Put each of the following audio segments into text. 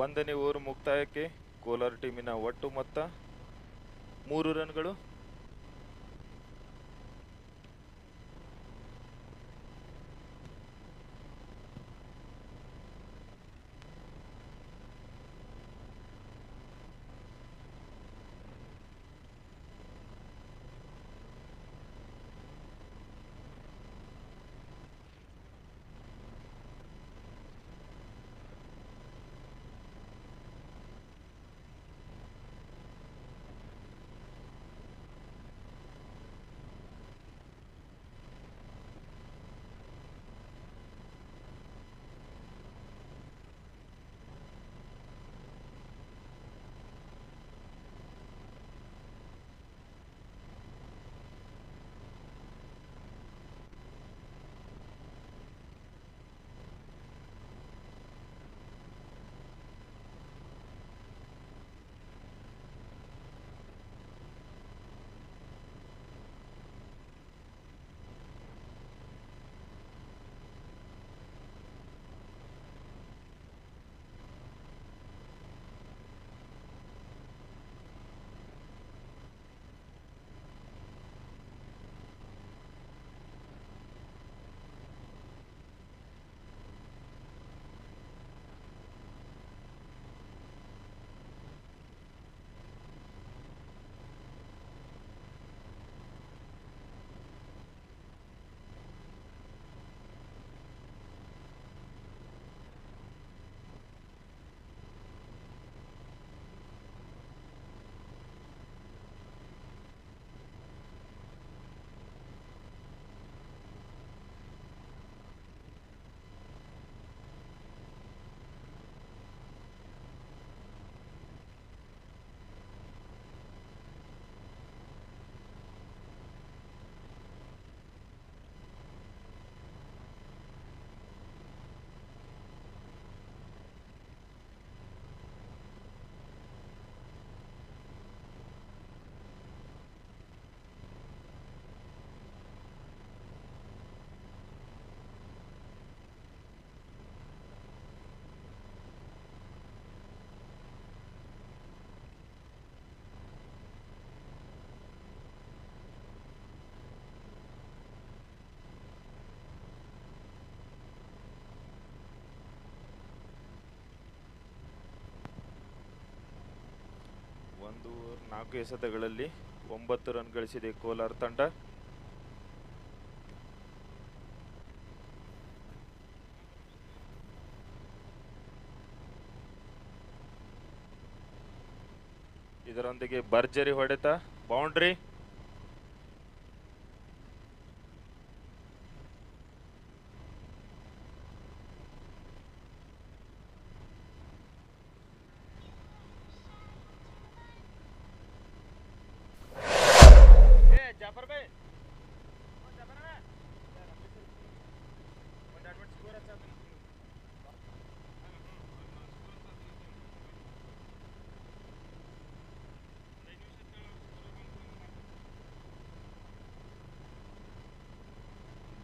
ಒಂದನೇ ಓವರ್ ಮುಕ್ತಾಯಕ್ಕೆ ಕೋಲಾರ ಟೀಮಿನ ಒಟ್ಟು ಮೊತ್ತ 3 ರನ್ಗಳು. ಒಂದು ಓವರ್ 4 ಎಸೆತಗಳಲ್ಲಿ 9 ರನ್ ಗಳಿಸಿದೆ ಕೋಲಾರ ತಂಡ. ಇದರೊಂದಿಗೆ ಭರ್ಜರಿ ಹೊಡೆತ, ಬೌಂಡ್ರಿ.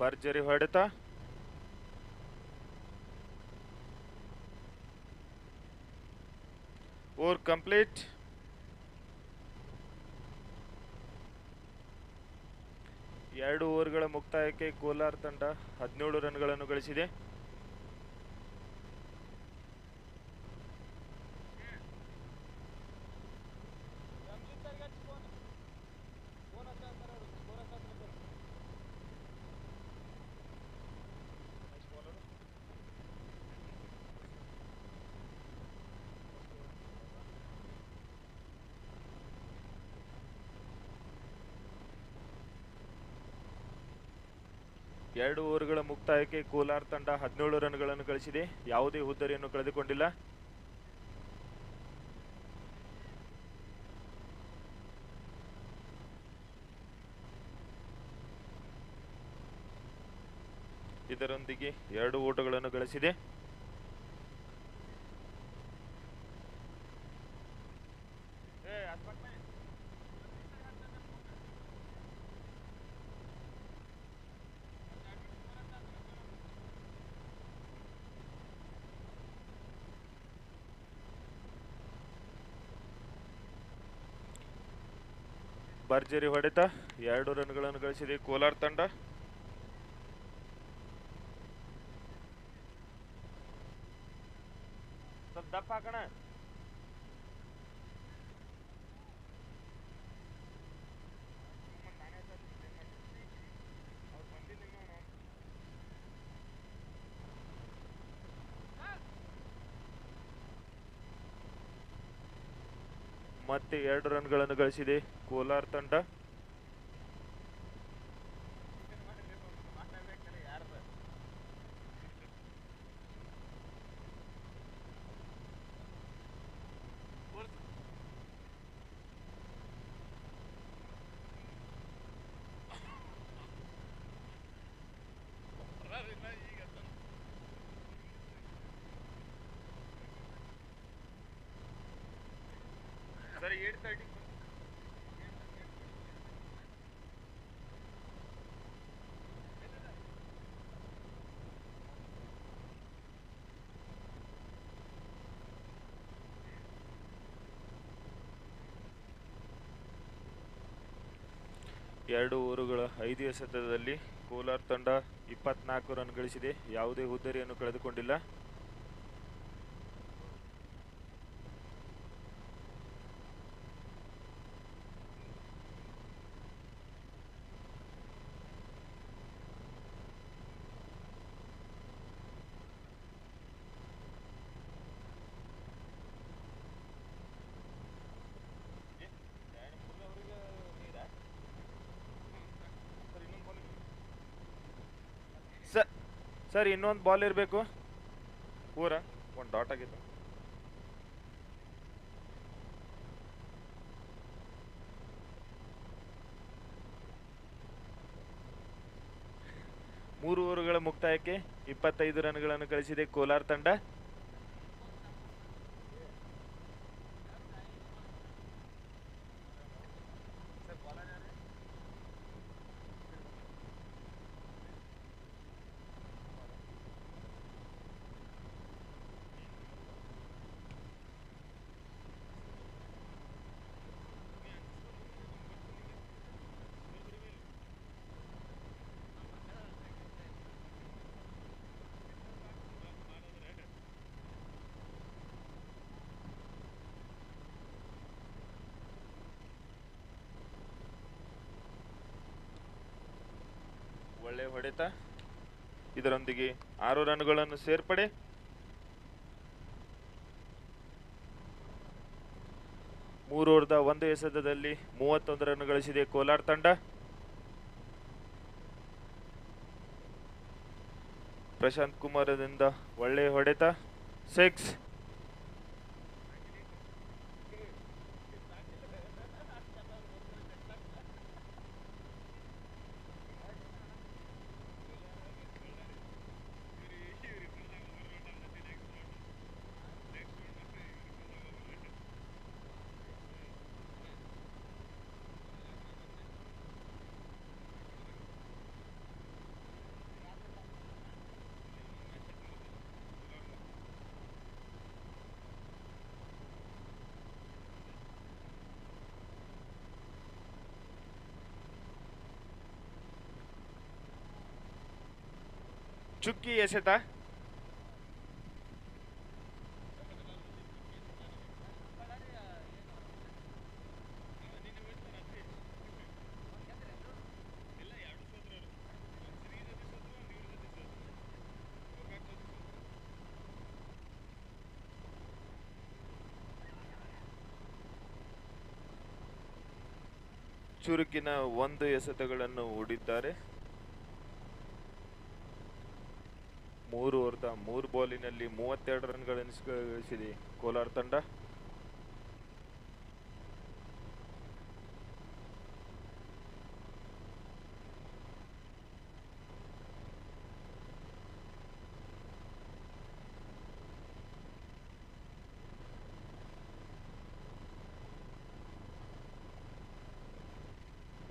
ಭರ್ಜರಿ ಹೊಡೆತ, ಓವರ್ ಕಂಪ್ಲೀಟ್. ಎರಡು ಓವರ್ಗಳ ಮುಕ್ತಾಯಕ್ಕೆ ಕೋಲಾರ ತಂಡ 17 ರನ್ಗಳನ್ನು ಗಳಿಸಿದೆ. ಎರಡು ಓವರ್ಗಳ ಮುಕ್ತಾಯಕ್ಕೆ ಕೋಲಾರ ತಂಡ 17 ರನ್ಗಳನ್ನು ಗಳಿಸಿದೆ. ಯಾವುದೇ ಹುದ್ದರಿಯನ್ನು ಕಳೆದುಕೊಂಡಿಲ್ಲ. ಇದರೊಂದಿಗೆ 2 ಓಟಗಳನ್ನು ಗಳಿಸಿದೆ. ಭರ್ಜರಿ ಹೊಡೆತ, 2 ರನ್ಗಳನ್ನು ಗಳಿಸಿದೆ ಕೋಲಾರ ತಂಡ. ಸ್ವಲ್ಪ ದಪ್ಪ ಹಾಕೋಣ. ಮತ್ತೆ 2 ರನ್ಗಳನ್ನು ಗಳಿಸಿದೆ ಕೋಲಾರ ತಂಡ. ಸರಿ 8:30. ಎರಡು ಓವರುಗಳ 5 ಎಸೆತದಲ್ಲಿ ಕೋಲಾರ ತಂಡ 24 ರನ್ ಗಳಿಸಿದೆ. ಯಾವುದೇ ಹುದ್ದರಿಯನ್ನು ಕಳೆದುಕೊಂಡಿಲ್ಲ. ಸರ್ ಇನ್ನೊಂದು ಬಾಲ್ ಇರಬೇಕು. ಪೂರ ಒಂದು ಡಾಟ್ ಆಗಿತ್ತು. ಮೂರು ಓವರುಗಳ ಮುಕ್ತಾಯಕ್ಕೆ 25 ರನ್ಗಳನ್ನು ಗಳಿಸಿದೆ ಕೋಲಾರ ತಂಡ. ಒಳ್ಳೆ ಹೊಡೆತ, ಇದರೊಂದಿಗೆ 6 ರನ್ಗಳನ್ನು ಸೇರ್ಪಡೆ. ಮೂರು ಓವರ್ದ 1 ಎಸೆತದಲ್ಲಿ 31 ರನ್ ಗಳಿಸಿದೆ ಕೋಲಾರ ತಂಡ. ಪ್ರಶಾಂತ್ ಕುಮಾರದಿಂದ ಒಳ್ಳೆ ಹೊಡೆತ, 6. ಚುಕ್ಕಿ ಎಸೆತ, ಚುರುಕಿನ 1 ಎಸೆತಗಳನ್ನು ಹೂಡಿದ್ದಾರೆ. 3 ಓವರ್ದ 3 ಬಾಲಿನಲ್ಲಿ 32 ರನ್ಗಳನ್ನು ಗಳಿಸಿದೆ ಕೋಲಾರ ತಂಡ.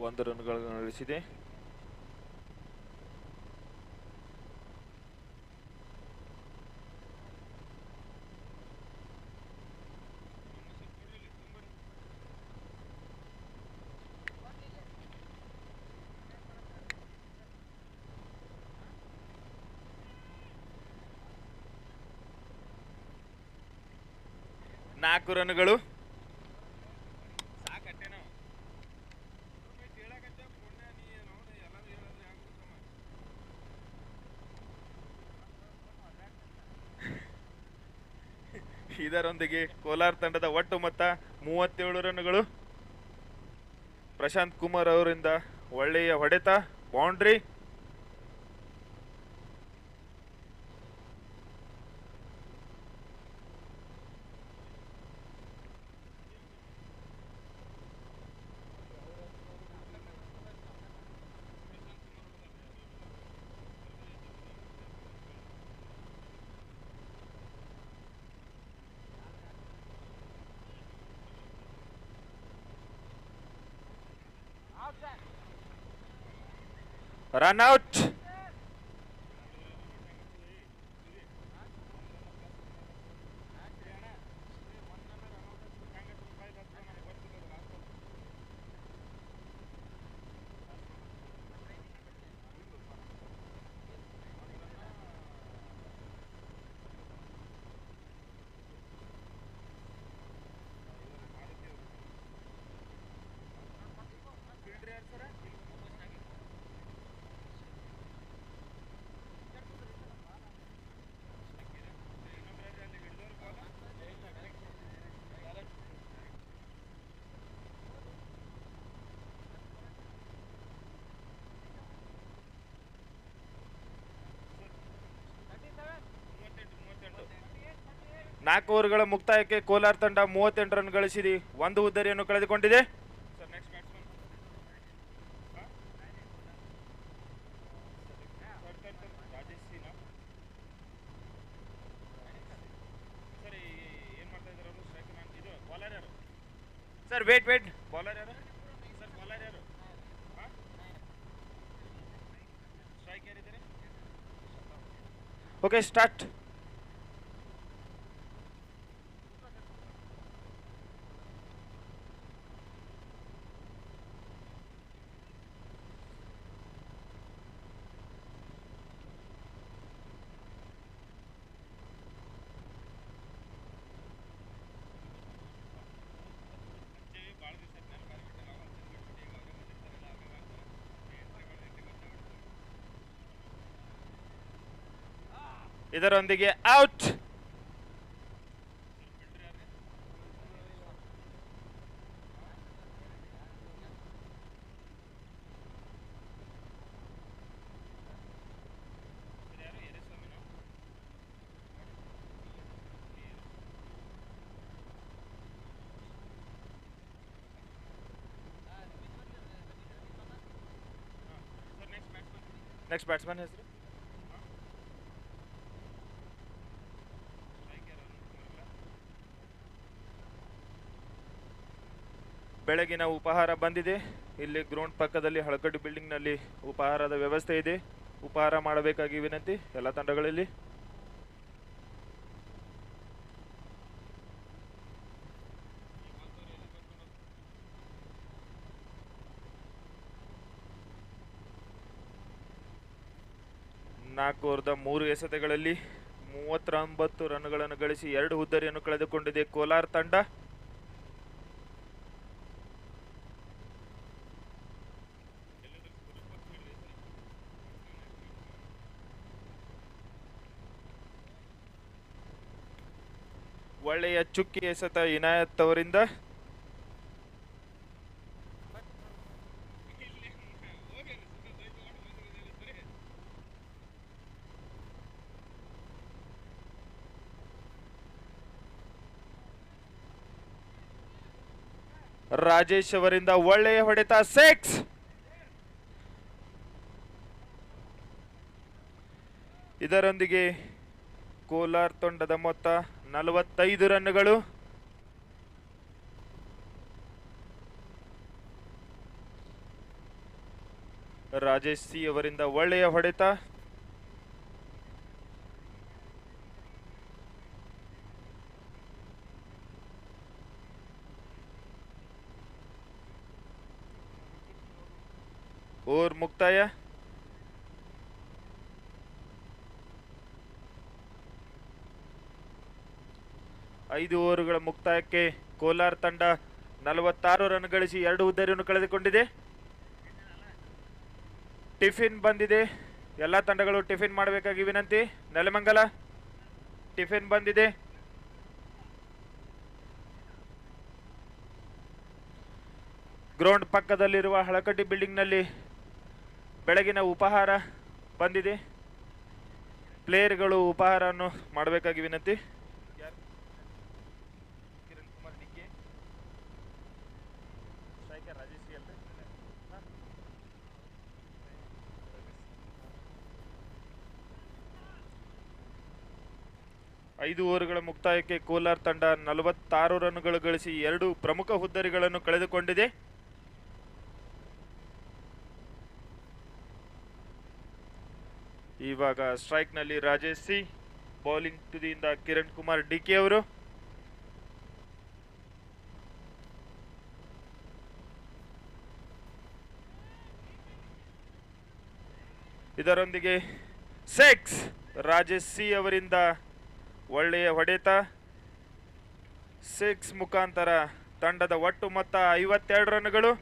ಒಂದು ರನ್ಗಳನ್ನು ಗಳಿಸಿದೆ. 4 ರನ್ಗಳು. ಇದರೊಂದಿಗೆ ಕೋಲಾರ ತಂಡದ ಒಟ್ಟು ಮೊತ್ತ 37 ರನ್ಗಳು. ಪ್ರಶಾಂತ್ ಕುಮಾರ್ ಅವರಿಂದ ಒಳ್ಳೆಯ ಹೊಡೆತ, ಬೌಂಡ್ರಿ. Run out. ನಾಲ್ಕು ಓವರ್ಗಳ ಮುಕ್ತಾಯಕ್ಕೆ ಕೋಲಾರ ತಂಡ 38 ರನ್ ಗಳಿಸಿದೆ, 1 ಹುದ್ದರಿಯನ್ನು ಕಳೆದುಕೊಂಡಿದೆ. ಸರ್ ವೇಟ್ ಬೌಲರ್ ಯಾರು ಸರ್? ಬೌಲರ್ ಯಾರು? ಸ್ಟ್ರೈಕ್ ಯಾರಿದ್ದಾರೆ? Okay, start. ಇದರೊಂದಿಗೆ ಔಟ್. ನೆಕ್ಸ್ಟ್ ಬ್ಯಾಟ್ಸ್ಮನ್ ಹೆಸರು? ಬೆಳಗಿನ ಉಪಹಾರ ಬಂದಿದೆ. ಇಲ್ಲಿ ಗ್ರೌಂಡ್ ಪಕ್ಕದಲ್ಲಿ ಹಳಕಟ್ಟು ಬಿಲ್ಡಿಂಗ್ ನಲ್ಲಿ ಉಪಹಾರದ ವ್ಯವಸ್ಥೆ ಇದೆ. ಉಪಹಾರ ಮಾಡಬೇಕಾಗಿ ವಿನಂತಿ ಎಲ್ಲ ತಂಡಗಳಲ್ಲಿ. ನಾಲ್ಕು ಓವರ್ದ 3 ಎಸೆತಗಳಲ್ಲಿ 39 ರನ್ಗಳನ್ನು ಗಳಿಸಿ 2 ಹುದ್ದರಿಯನ್ನು ಕಳೆದುಕೊಂಡಿದೆ ಕೋಲಾರ ತಂಡ. ಒಳ್ಳೆಯ ಚುಕ್ಕಿ ಎಸೆತ ಇನಾಯತ್ ಅವರಿಂದ. ರಾಜೇಶ್ ಅವರಿಂದ ಒಳ್ಳೆಯ ಹೊಡೆತ, 6. ಇದರೊಂದಿಗೆ ಕೋಲಾರ ತಂಡದ ಮೊತ್ತ 45 ರನ್ಗಳು. ರಾಜೇಶ್ ಸಿ ಅವರಿಂದ ಒಳ್ಳೆಯ ಹೊಡೆತ. ಓವರ್ ಮುಕ್ತಾಯ. 5 ಓವರುಗಳ ಮುಕ್ತಾಯಕ್ಕೆ ಕೋಲಾರ ತಂಡ 46 ರನ್ ಗಳಿಸಿ 2 ಹುದ್ದರಿಯನ್ನು ಕಳೆದುಕೊಂಡಿದೆ. ಟಿಫಿನ್ ಬಂದಿದೆ, ಎಲ್ಲ ತಂಡಗಳು ಟಿಫಿನ್ ಮಾಡಬೇಕಾಗಿ ವಿನಂತಿ. ನೆಲಮಂಗಲ ಟಿಫಿನ್ ಬಂದಿದೆ. ಗ್ರೌಂಡ್ ಪಕ್ಕದಲ್ಲಿರುವ ಹಳಕಟ್ಟಿ ಬಿಲ್ಡಿಂಗ್ನಲ್ಲಿ ಬೆಳಗಿನ ಉಪಹಾರ ಬಂದಿದೆ. ಪ್ಲೇಯರ್ಗಳು ಉಪಹಾರವನ್ನು ಮಾಡಬೇಕಾಗಿ ವಿನಂತಿ. Kiran Kumar DK, striker Rajesh C ಅಲ್ರಿ. 5 ಓವರುಗಳ ಮುಕ್ತಾಯಕ್ಕೆ ಕೋಲಾರ ತಂಡ 46 ರನ್ಗಳು ಗಳಿಸಿ 2 ಪ್ರಮುಖ ಹುದ್ದರಿಗಳನ್ನು ಕಳೆದುಕೊಂಡಿದೆ. ಇವಾಗ ಸ್ಟ್ರೈಕ್ ನಲ್ಲಿ ರಾಜೇಶ್ ಸಿ, ಬೌಲಿಂಗ್ ತುದಿಯಿಂದ ಕಿರಣ್ ಕುಮಾರ್ ಡಿಕೆ ಅವರು. ಇದರೊಂದಿಗೆ 6 ರಾಜೇಶ್ ಸಿ ಅವರಿಂದ ಒಳ್ಳೆಯ ಹೊಡೆತ. 6 ಮುಖಾಂತರ ತಂಡದ ಒಟ್ಟು ಮೊತ್ತ 52 ರನ್ಗಳು.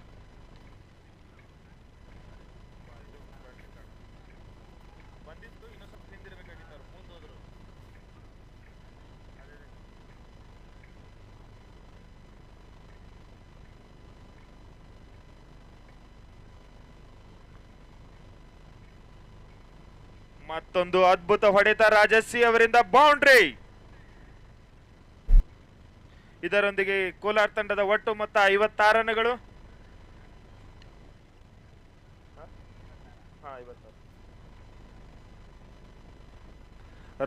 ಮತ್ತೊಂದು ಅದ್ಭುತ ಹೊಡೆತ ರಾಜೇಶ್ ಸಿ ಅವರಿಂದ, ಬೌಂಡ್ರಿ. ಇದರೊಂದಿಗೆ ಕೋಲಾರ ತಂಡದ ಒಟ್ಟು ಮೊತ್ತ 56 ರನ್ಗಳು.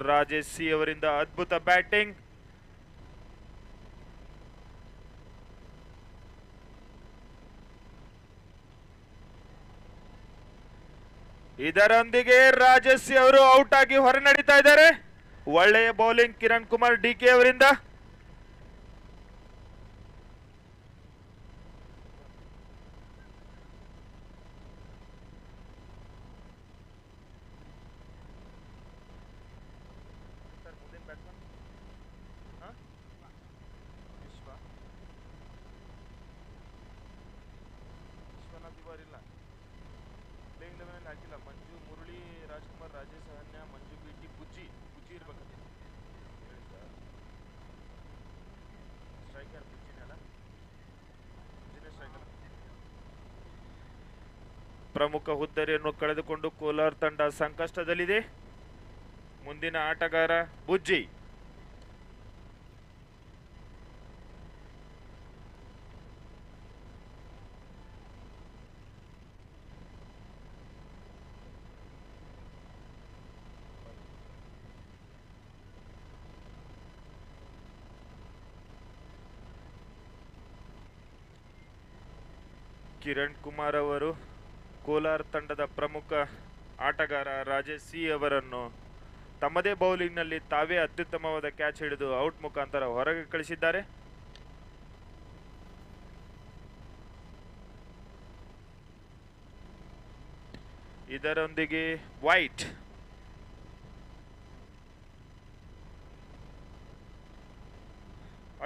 ರಾಜೇಶ್ ಸಿ ಅವರಿಂದ ಅದ್ಭುತ ಬ್ಯಾಟಿಂಗ್. ಇದರೊಂದಿಗೆ ರಾಜೇಶ್ ಸಿ ಅವರು ಔಟ್ ಆಗಿ ಹೊರ ನಡೀತಾ ಇದ್ದಾರೆ. ಒಳ್ಳೆಯ ಬೌಲಿಂಗ್ ಕಿರಣ್ ಕುಮಾರ್ ಡಿಕೆ ಅವರಿಂದ. ಹಾಕಿಲ್ಲ. ಮಂಜು, ಮುರಳಿ, ರಾಜ್ಕುಮಾರ್, ರಾಜೇಶ್, ಅನ್ಯ, ಮಂಜು, ಬಿಟಿ, ಬುಜ್ಜಿ ಇರ್ಬೇಕು. ಸ್ಟ್ರೈಕರ್ ಬುಜ್ಜಿನಲ್ಲ, ಸ್ಟ್ರೈಕರ್. ಪ್ರಮುಖ ಹುದ್ದರಿಯನ್ನು ಕಳೆದುಕೊಂಡು ಕೋಲಾರ ತಂಡ ಸಂಕಷ್ಟದಲ್ಲಿದೆ. ಮುಂದಿನ ಆಟಗಾರ ಬುಜ್ಜಿ. ಕಿರಣ್ ಕುಮಾರ್ ಅವರು ಕೋಲಾರ ತಂಡದ ಪ್ರಮುಖ ಆಟಗಾರ ರಾಜೇಶ್ ಸಿ ಅವರನ್ನು ತಮ್ಮದೇ ಬೌಲಿಂಗ್ನಲ್ಲಿ ತಾವೇ ಅತ್ಯುತ್ತಮವಾದ ಕ್ಯಾಚ್ ಹಿಡಿದು ಔಟ್ ಮುಖಾಂತರ ಹೊರಗೆ ಕಳಿಸಿದ್ದಾರೆ. ಇದರೊಂದಿಗೆ ವೈಟ್.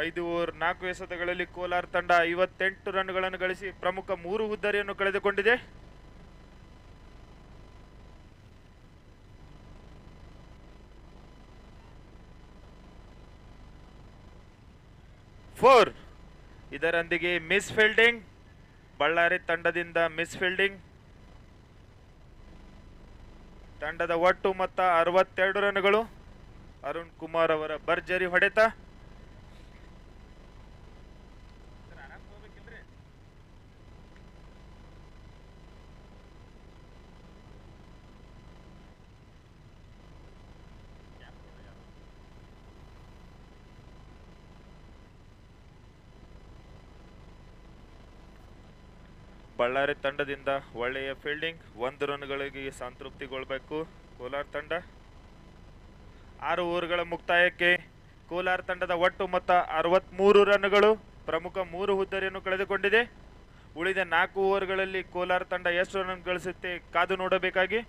ಐದು ಓವರ್ 4 ಎಸೆತಗಳಲ್ಲಿ ಕೋಲಾರ ತಂಡ 58 ರನ್ಗಳನ್ನು ಗಳಿಸಿ ಪ್ರಮುಖ 3 ಹುದ್ದರಿಯನ್ನು ಕಳೆದುಕೊಂಡಿದೆ. ಇದರೊಂದಿಗೆ ಮಿಸ್ ಫೀಲ್ಡಿಂಗ್, ಬಳ್ಳಾರಿ ತಂಡದಿಂದ ಮಿಸ್ ಫೀಲ್ಡಿಂಗ್. ತಂಡದ ಒಟ್ಟು ಮೊತ್ತ 62 ರನ್ಗಳು. ಅರುಣ್ ಕುಮಾರ್ ಅವರ ಭರ್ಜರಿ ಹೊಡೆತ. ಬಳ್ಳಾರಿ ತಂಡದಿಂದ ಒಳ್ಳೆಯ ಫೀಲ್ಡಿಂಗ್. 1 ರನ್ಗಳಿಗೆ ಸಂತೃಪ್ತಿಗೊಳ್ಬೇಕು ಕೋಲಾರ ತಂಡ. 6 ಓವರ್ಗಳ ಮುಕ್ತಾಯಕ್ಕೆ ಕೋಲಾರ ತಂಡದ ಒಟ್ಟು ಮೊತ್ತ 63 ರನ್ಗಳು. ಪ್ರಮುಖ 3 ಹುದ್ದರಿಯನ್ನು ಕಳೆದುಕೊಂಡಿದೆ. ಉಳಿದ 4 ಓವರ್ಗಳಲ್ಲಿ ಕೋಲಾರ ತಂಡ ಎಷ್ಟು ರನ್ ಗಳಿಸುತ್ತೆ ಕಾದು ನೋಡಬೇಕಾಗಿ.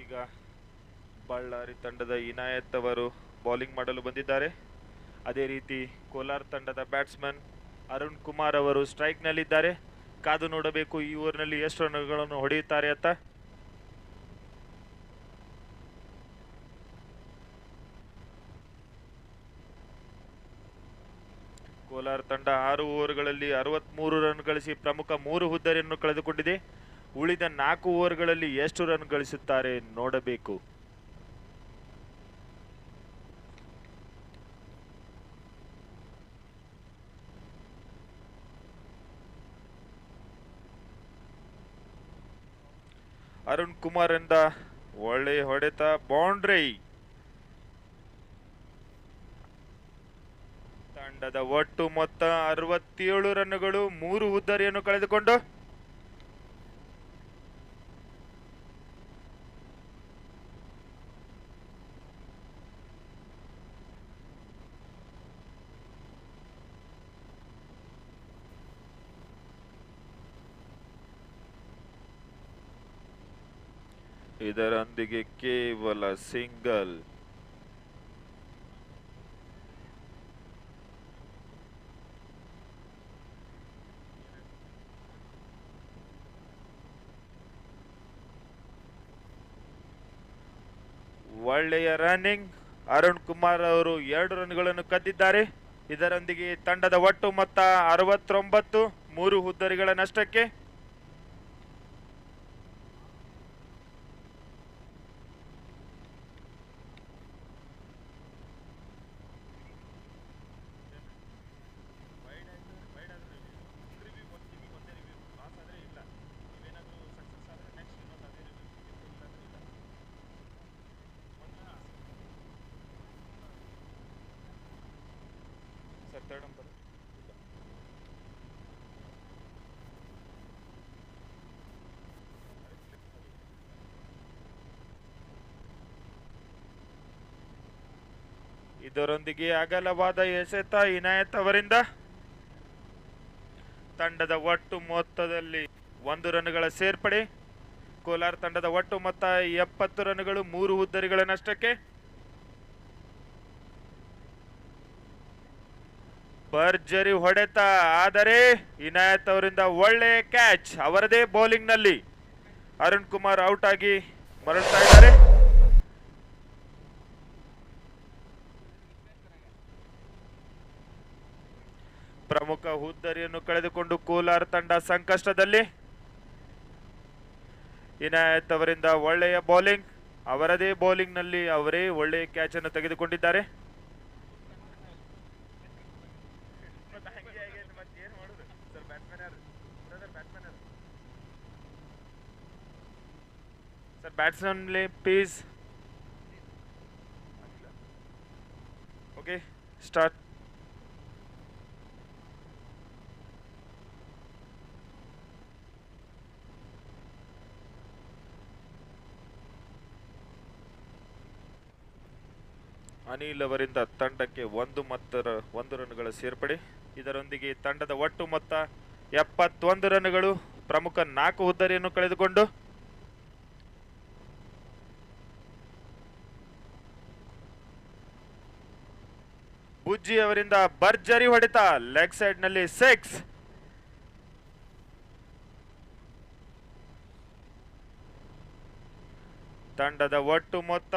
ಈಗ ಬಳ್ಳಾರಿ ತಂಡದ ಇನಾಯತ್ ಅವರು ಬೌಲಿಂಗ್ ಮಾಡಲು ಬಂದಿದ್ದಾರೆ. ಅದೇ ರೀತಿ ಕೋಲಾರ ತಂಡದ ಬ್ಯಾಟ್ಸ್ಮನ್ ಅರುಣ್ ಕುಮಾರ್ ಅವರು ಸ್ಟ್ರೈಕ್ ನಲ್ಲಿದ್ದಾರೆ. ಕಾದು ನೋಡಬೇಕು ಈ ಓವರ್ನಲ್ಲಿ ಎಷ್ಟು ರನ್ಗಳನ್ನು ಹೊಡೆಯುತ್ತಾರೆ ಅಂತ. ಕೋಲಾರ ತಂಡ 6 ಓವರ್ಗಳಲ್ಲಿ 63 ರನ್ ಗಳಿಸಿ ಪ್ರಮುಖ 3 ಹುದ್ದೆಯನ್ನು ಕಳೆದುಕೊಂಡಿದೆ. ಉಳಿದ 4 ಓವರ್ಗಳಲ್ಲಿ ಎಷ್ಟು ರನ್ ಗಳಿಸುತ್ತಾರೆ ನೋಡಬೇಕು. ಅರುಣ್ ಕುಮಾರ್ ಇಂದ ಒಳ್ಳೆ ಹೊಡೆತ, ಬೌಂಡ್ರಿ. ತಂಡದ ಒಟ್ಟು ಮೊತ್ತ 67 ರನ್ಗಳು, 3 ಹುದ್ದರಿಯನ್ನು ಕಳೆದುಕೊಂಡು ಇದರೊಂದಿಗೆ ಕೇವಲ ಸಿಂಗಲ್. ಒಳ್ಳೆಯ ರನ್ನಿಂಗ್. ಅರುಣ್ ಕುಮಾರ್ ಅವರು 2 ರನ್ಗಳನ್ನು ಕದ್ದಿದ್ದಾರೆ. ಇದರೊಂದಿಗೆ ತಂಡದ ಒಟ್ಟು ಮೊತ್ತ 69, 3 ಹುದ್ದರಿಗಳ ನಷ್ಟಕ್ಕೆ. ಇದರೊಂದಿಗೆ ಅಗಲವಾದ ಎಸೆತ ಇನಾಯತ್ ಅವರಿಂದ. ತಂಡದ ಒಟ್ಟು ಮೊತ್ತದಲ್ಲಿ 1 ರನ್ಗಳ ಸೇರ್ಪಡೆ. ಕೋಲಾರ ತಂಡದ ಒಟ್ಟು ಮೊತ್ತ 70 ರನ್ಗಳು, 3 ಹುದ್ದರಿಗಳ ನಷ್ಟಕ್ಕೆ. ಭರ್ಜರಿ ಹೊಡೆತ, ಆದರೆ ಇನಾಯತ್ ಅವರಿಂದ ಒಳ್ಳೆಯ ಕ್ಯಾಚ್. ಅವರದೇ ಬೌಲಿಂಗ್ ನಲ್ಲಿ ಅರುಣ್ ಕುಮಾರ್ ಔಟ್ ಆಗಿ ಮರಳ್ತಾ ಇದ್ದಾರೆ. ಪ್ರಮುಖ ಹುದ್ದರಿಯನ್ನು ಕಳೆದುಕೊಂಡು ಕೋಲಾರ ತಂಡ ಸಂಕಷ್ಟದಲ್ಲಿ. ಇನಾಯತ್ ಅವರಿಂದ ಒಳ್ಳೆಯ ಬೌಲಿಂಗ್, ಅವರದೇ ಬೌಲಿಂಗ್ ನಲ್ಲಿ ಅವರೇ ಒಳ್ಳೆಯ ಕ್ಯಾಚ್ ಅನ್ನು ತೆಗೆದುಕೊಂಡಿದ್ದಾರೆ. Batsman please. Okay, start. Anil ಅವರಿಂದ ತಂಡಕ್ಕೆ 1 ರನ್ಗಳ ಸೇರ್ಪಡೆ. ಇದರೊಂದಿಗೆ ತಂಡದ ಒಟ್ಟು ಮೊತ್ತ 71 ರನ್ಗಳು, ಪ್ರಮುಖ 4 ಹುದ್ದರಿಯನ್ನು ಕಳೆದುಕೊಂಡು. ಬುಜ್ಜಿ ಅವರಿಂದ ಭರ್ಜರಿ ಹೊಡೆತ, ಲೆಗ್ ಸೈಡ್ ನಲ್ಲಿ 6. ತಂಡದ ಒಟ್ಟು ಮೊತ್ತ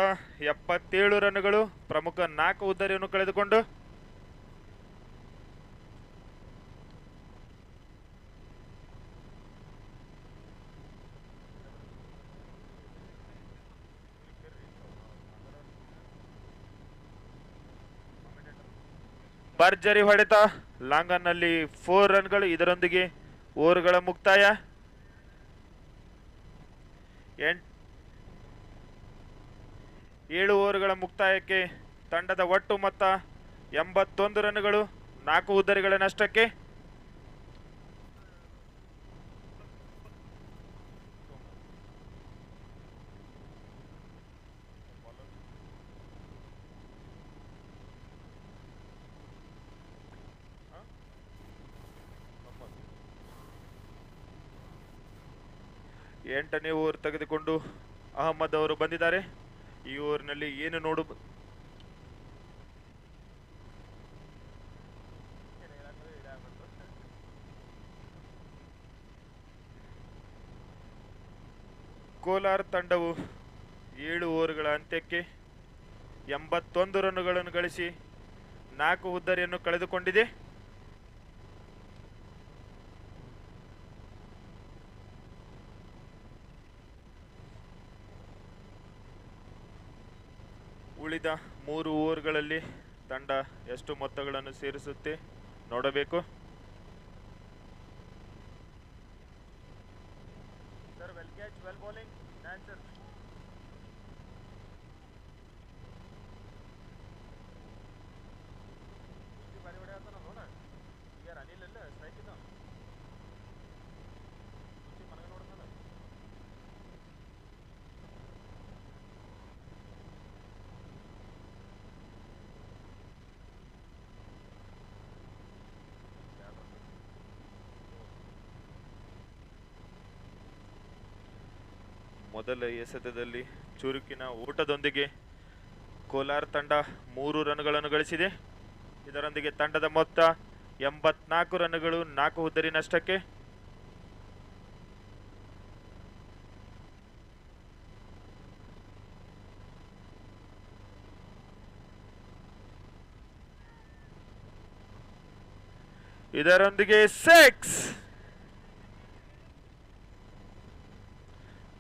77 ರನ್ಗಳು, ಪ್ರಮುಖ 4 ಹುದ್ದರಿಯನ್ನು ಕಳೆದುಕೊಂಡು. ಭರ್ಜರಿ ಹೊಡೆತ, ಲಾಂಗನ್ ನಲ್ಲಿ 4 ರನ್ಗಳು. ಇದರೊಂದಿಗೆ ಓವರ್ಗಳ ಮುಕ್ತಾಯ. 7 ಓವರ್ಗಳ ಮುಕ್ತಾಯಕ್ಕೆ ತಂಡದ ಒಟ್ಟು ಮೊತ್ತ 81 ರನ್ಗಳು, 4 ಹುದ್ದರಿಗಳ ನಷ್ಟಕ್ಕೆ. ಎಂಟನೇ ಓವರ್ ತೆಗೆದುಕೊಂಡು ಅಹಮದ್ ಅವರು ಬಂದಿದ್ದಾರೆ. ಈ ಓವರ್ನಲ್ಲಿ ಏನು ನೋಡು ಕೋಲಾರ ತಂಡವು 7 ಓವರ್ಗಳ ಅಂತ್ಯಕ್ಕೆ 81 ರನ್ನುಗಳನ್ನು ಗಳಿಸಿ 4 ಹುದ್ದರಿಯನ್ನು ಕಳೆದುಕೊಂಡಿದೆ. ಉಳಿದ 3 ಓವರ್ಗಳಲ್ಲಿ ತಂಡ ಎಷ್ಟು ಮೊತ್ತಗಳನ್ನು ಸೇರಿಸುತ್ತೆ ನೋಡಬೇಕು. ಮೊದಲ ಎಸೆತದಲ್ಲಿ ಚುರುಕಿನ ಓಟದೊಂದಿಗೆ ಕೋಲಾರ ತಂಡ 3 ರನ್ಗಳನ್ನು ಗಳಿಸಿದೆ. ಇದರೊಂದಿಗೆ ತಂಡದ ಮೊತ್ತ 84 ರನ್ನುಗಳು, 4 ಹುದ್ದರಿ ನಷ್ಟಕ್ಕೆ. ಇದರೊಂದಿಗೆ 6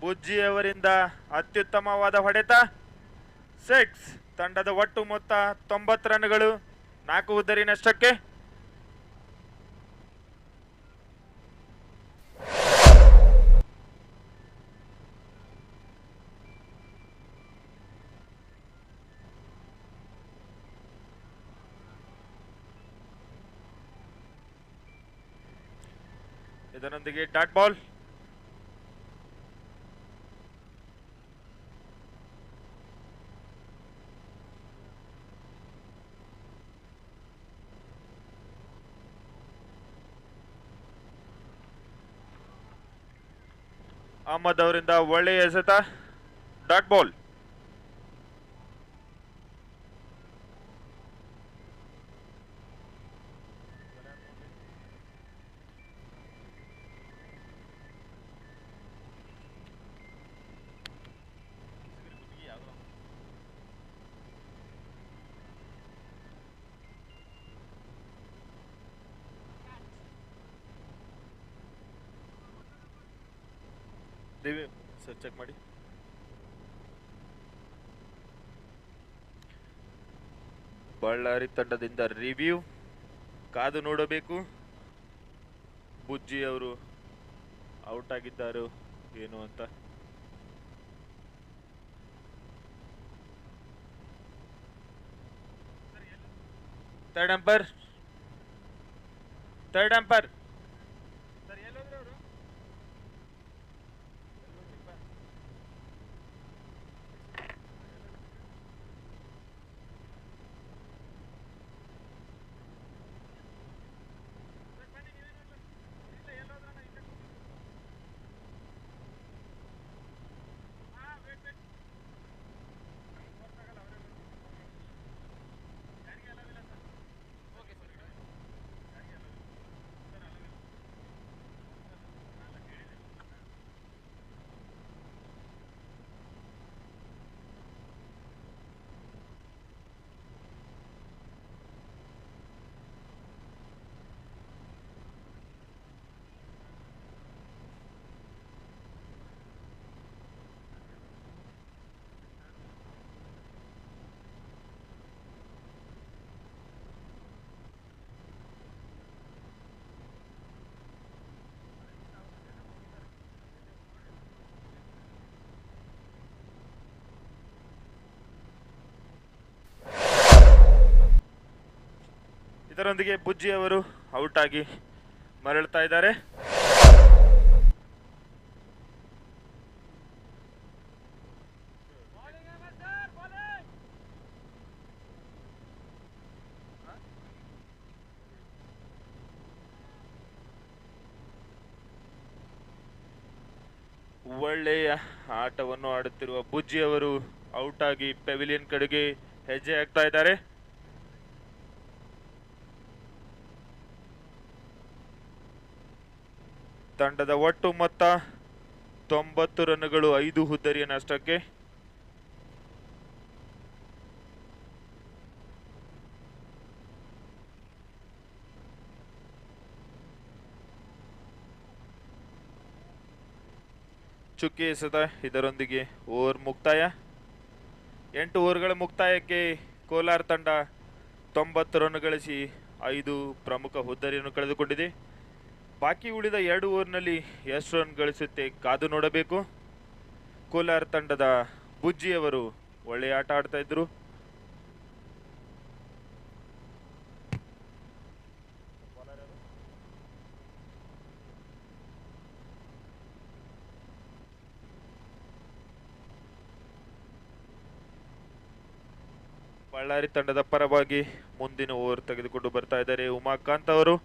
ಬುಜ್ಜಿ ಅವರಿಂದ ಅತ್ಯುತ್ತಮವಾದ ಹೊಡೆತ. 6 ತಂಡದ ಒಟ್ಟು ಮೊತ್ತ 90 ರನ್ಗಳು, 4 ಹುದ್ದರಿ ನಷ್ಟಕ್ಕೆ. ಇದರೊಂದಿಗೆ ಡಾಟ್ ಬಾಲ್. ಅಹಮದ್ ಅವರಿಂದ ಒಳ್ಳೆಯ ಎಸೆತ, ಡಾಟ್ ಬಾಲ್. ಸರ್ ಚೆಕ್ ಮಾಡಿ. ಬಳ್ಳಾರಿ ತಂಡದಿಂದ ರಿವ್ಯೂ ಕಾದು ನೋಡಬೇಕು. ಬುಜ್ಜಿ ಅವರು ಔಟ್ ಆಗಿದ್ದಾರೋ ಏನು ಅಂತ. ಥರ್ಡ್ ಅಂಪೈರ್ ಇದರೊಂದಿಗೆ ಬುಜ್ಜಿ ಅವರು ಔಟ್ ಆಗಿ ಮರಳುತ್ತಾ ಇದ್ದಾರೆ. ಒಳ್ಳೆಯ ಆಟವನ್ನು ಆಡುತ್ತಿರುವ ಬುಜ್ಜಿ ಅವರು ಔಟ್ ಆಗಿ ಪೆವಿಲಿಯನ್ ಕಡೆಗೆ ಹೆಜ್ಜೆ ಹಾಕ್ತಾ ಇದ್ದಾರೆ. ತಂಡದ ಒಟ್ಟು ಮೊತ್ತ 90 ರನ್ಗಳು, 5 ಹುದ್ದರಿಯ ನಷ್ಟಕ್ಕೆ. ಚುಕ್ಕಿ ಎಸೆತ. ಇದರೊಂದಿಗೆ ಓವರ್ ಮುಕ್ತಾಯ. 8 ಓವರ್ಗಳ ಮುಕ್ತಾಯಕ್ಕೆ ಕೋಲಾರ ತಂಡ 90 ರನ್ ಗಳಿಸಿ 5 ಪ್ರಮುಖ ಹುದ್ದರಿಯನ್ನು ಕಳೆದುಕೊಂಡಿದೆ. ಬಾಕಿ ಉಳಿದ 2 ಓವರ್ನಲ್ಲಿ ಎಷ್ಟು ರನ್ ಗಳಿಸುತ್ತೆ ಕಾದು ನೋಡಬೇಕು. ಕೋಲಾರ ತಂಡದ ಬುಜ್ಜಿಯವರು ಒಳ್ಳೆಯ ಆಟ ಆಡ್ತಾ ಇದ್ರು. ಬಳ್ಳಾರಿ ತಂಡದ ಪರವಾಗಿ ಮುಂದಿನ ಓವರ್ ತೆಗೆದುಕೊಂಡು ಬರ್ತಾ ಇದ್ದಾರೆ ಉಮಾಕಾಂತ್ ಅವರು.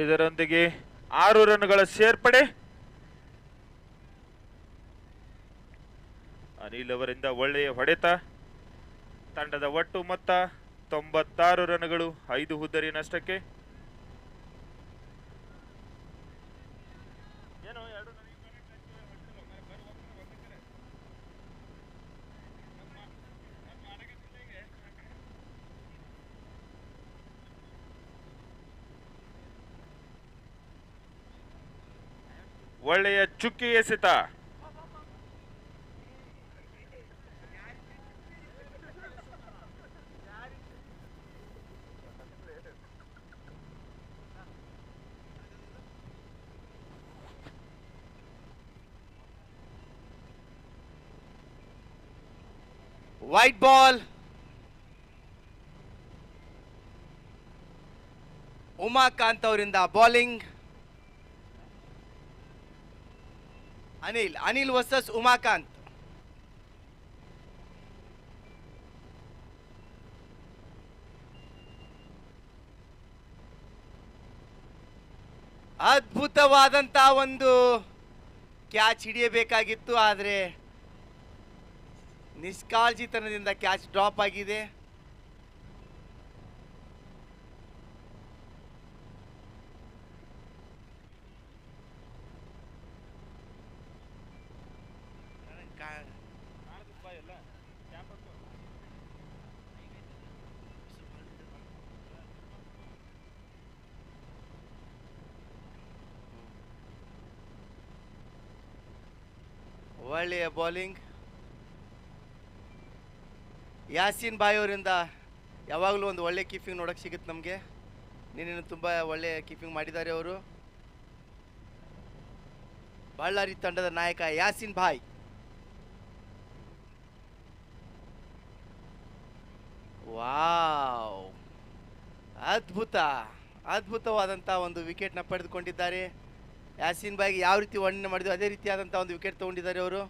ಇದರೊಂದಿಗೆ 6 ರನ್ಗಳ ಸೇರ್ಪಡೆ. ಅನಿಲ್ ಅವರಿಂದ ಒಳ್ಳೆಯ ಹೊಡೆತ. ತಂಡದ ಒಟ್ಟು ಮೊತ್ತ 96 ರನ್ಗಳು, 5 ಹುದ್ದರಿ ನಷ್ಟಕ್ಕೆ. ಒಳ್ಳೆಯ ಚುಕ್ಕಿ ಎಸೆತ. White ball. ಉಮಾಕಾಂತ್ ಅವರಿಂದ ಬೌಲಿಂಗ್. ಅನಿಲ್ ವರ್ಸಸ್ ಉಮಾಕಾಂತ್. ಅದ್ಭುತವಾದಂತ ಒಂದು ಕ್ಯಾಚ್ ಹಿಡಿಯಬೇಕಾಗಿತ್ತು, ಆದರೆ ನಿಷ್ಕಾಳಜಿತನದಿಂದ ಕ್ಯಾಚ್ ಡ್ರಾಪ್ ಆಗಿದೆ. ಒಳ್ಳೆಯ ಬೌಲಿಂಗ್. ಯಾಸೀನ್ ಬಾಯ್ ಅವರಿಂದ ಯಾವಾಗಲೂ ಒಂದು ಒಳ್ಳೆ ಕೀಪಿಂಗ್ ನೋಡೋಕ್ಕೆ ಸಿಗುತ್ತೆ ನಮಗೆ. ನೀನೇನು ತುಂಬ ಒಳ್ಳೆಯ ಕೀಪಿಂಗ್ ಮಾಡಿದ್ದಾರೆ ಅವರು. ಬಳ್ಳಾರಿ ತಂಡದ ನಾಯಕ ಯಾಸೀನ್ ಬಾಯ್. ವಾವ್, ಅದ್ಭುತವಾದಂಥ ಒಂದು ವಿಕೆಟ್ನ ಪಡೆದುಕೊಂಡಿದ್ದಾರೆ. ಯಾಸೀನ್ ಬಾಯ್ಗೆ ಯಾವ ರೀತಿ ವರ್ಣನೆ ಮಾಡಿದ್ರು ಅದೇ ರೀತಿಯಾದಂಥ ಒಂದು ವಿಕೆಟ್ ತಗೊಂಡಿದ್ದಾರೆ ಅವರು.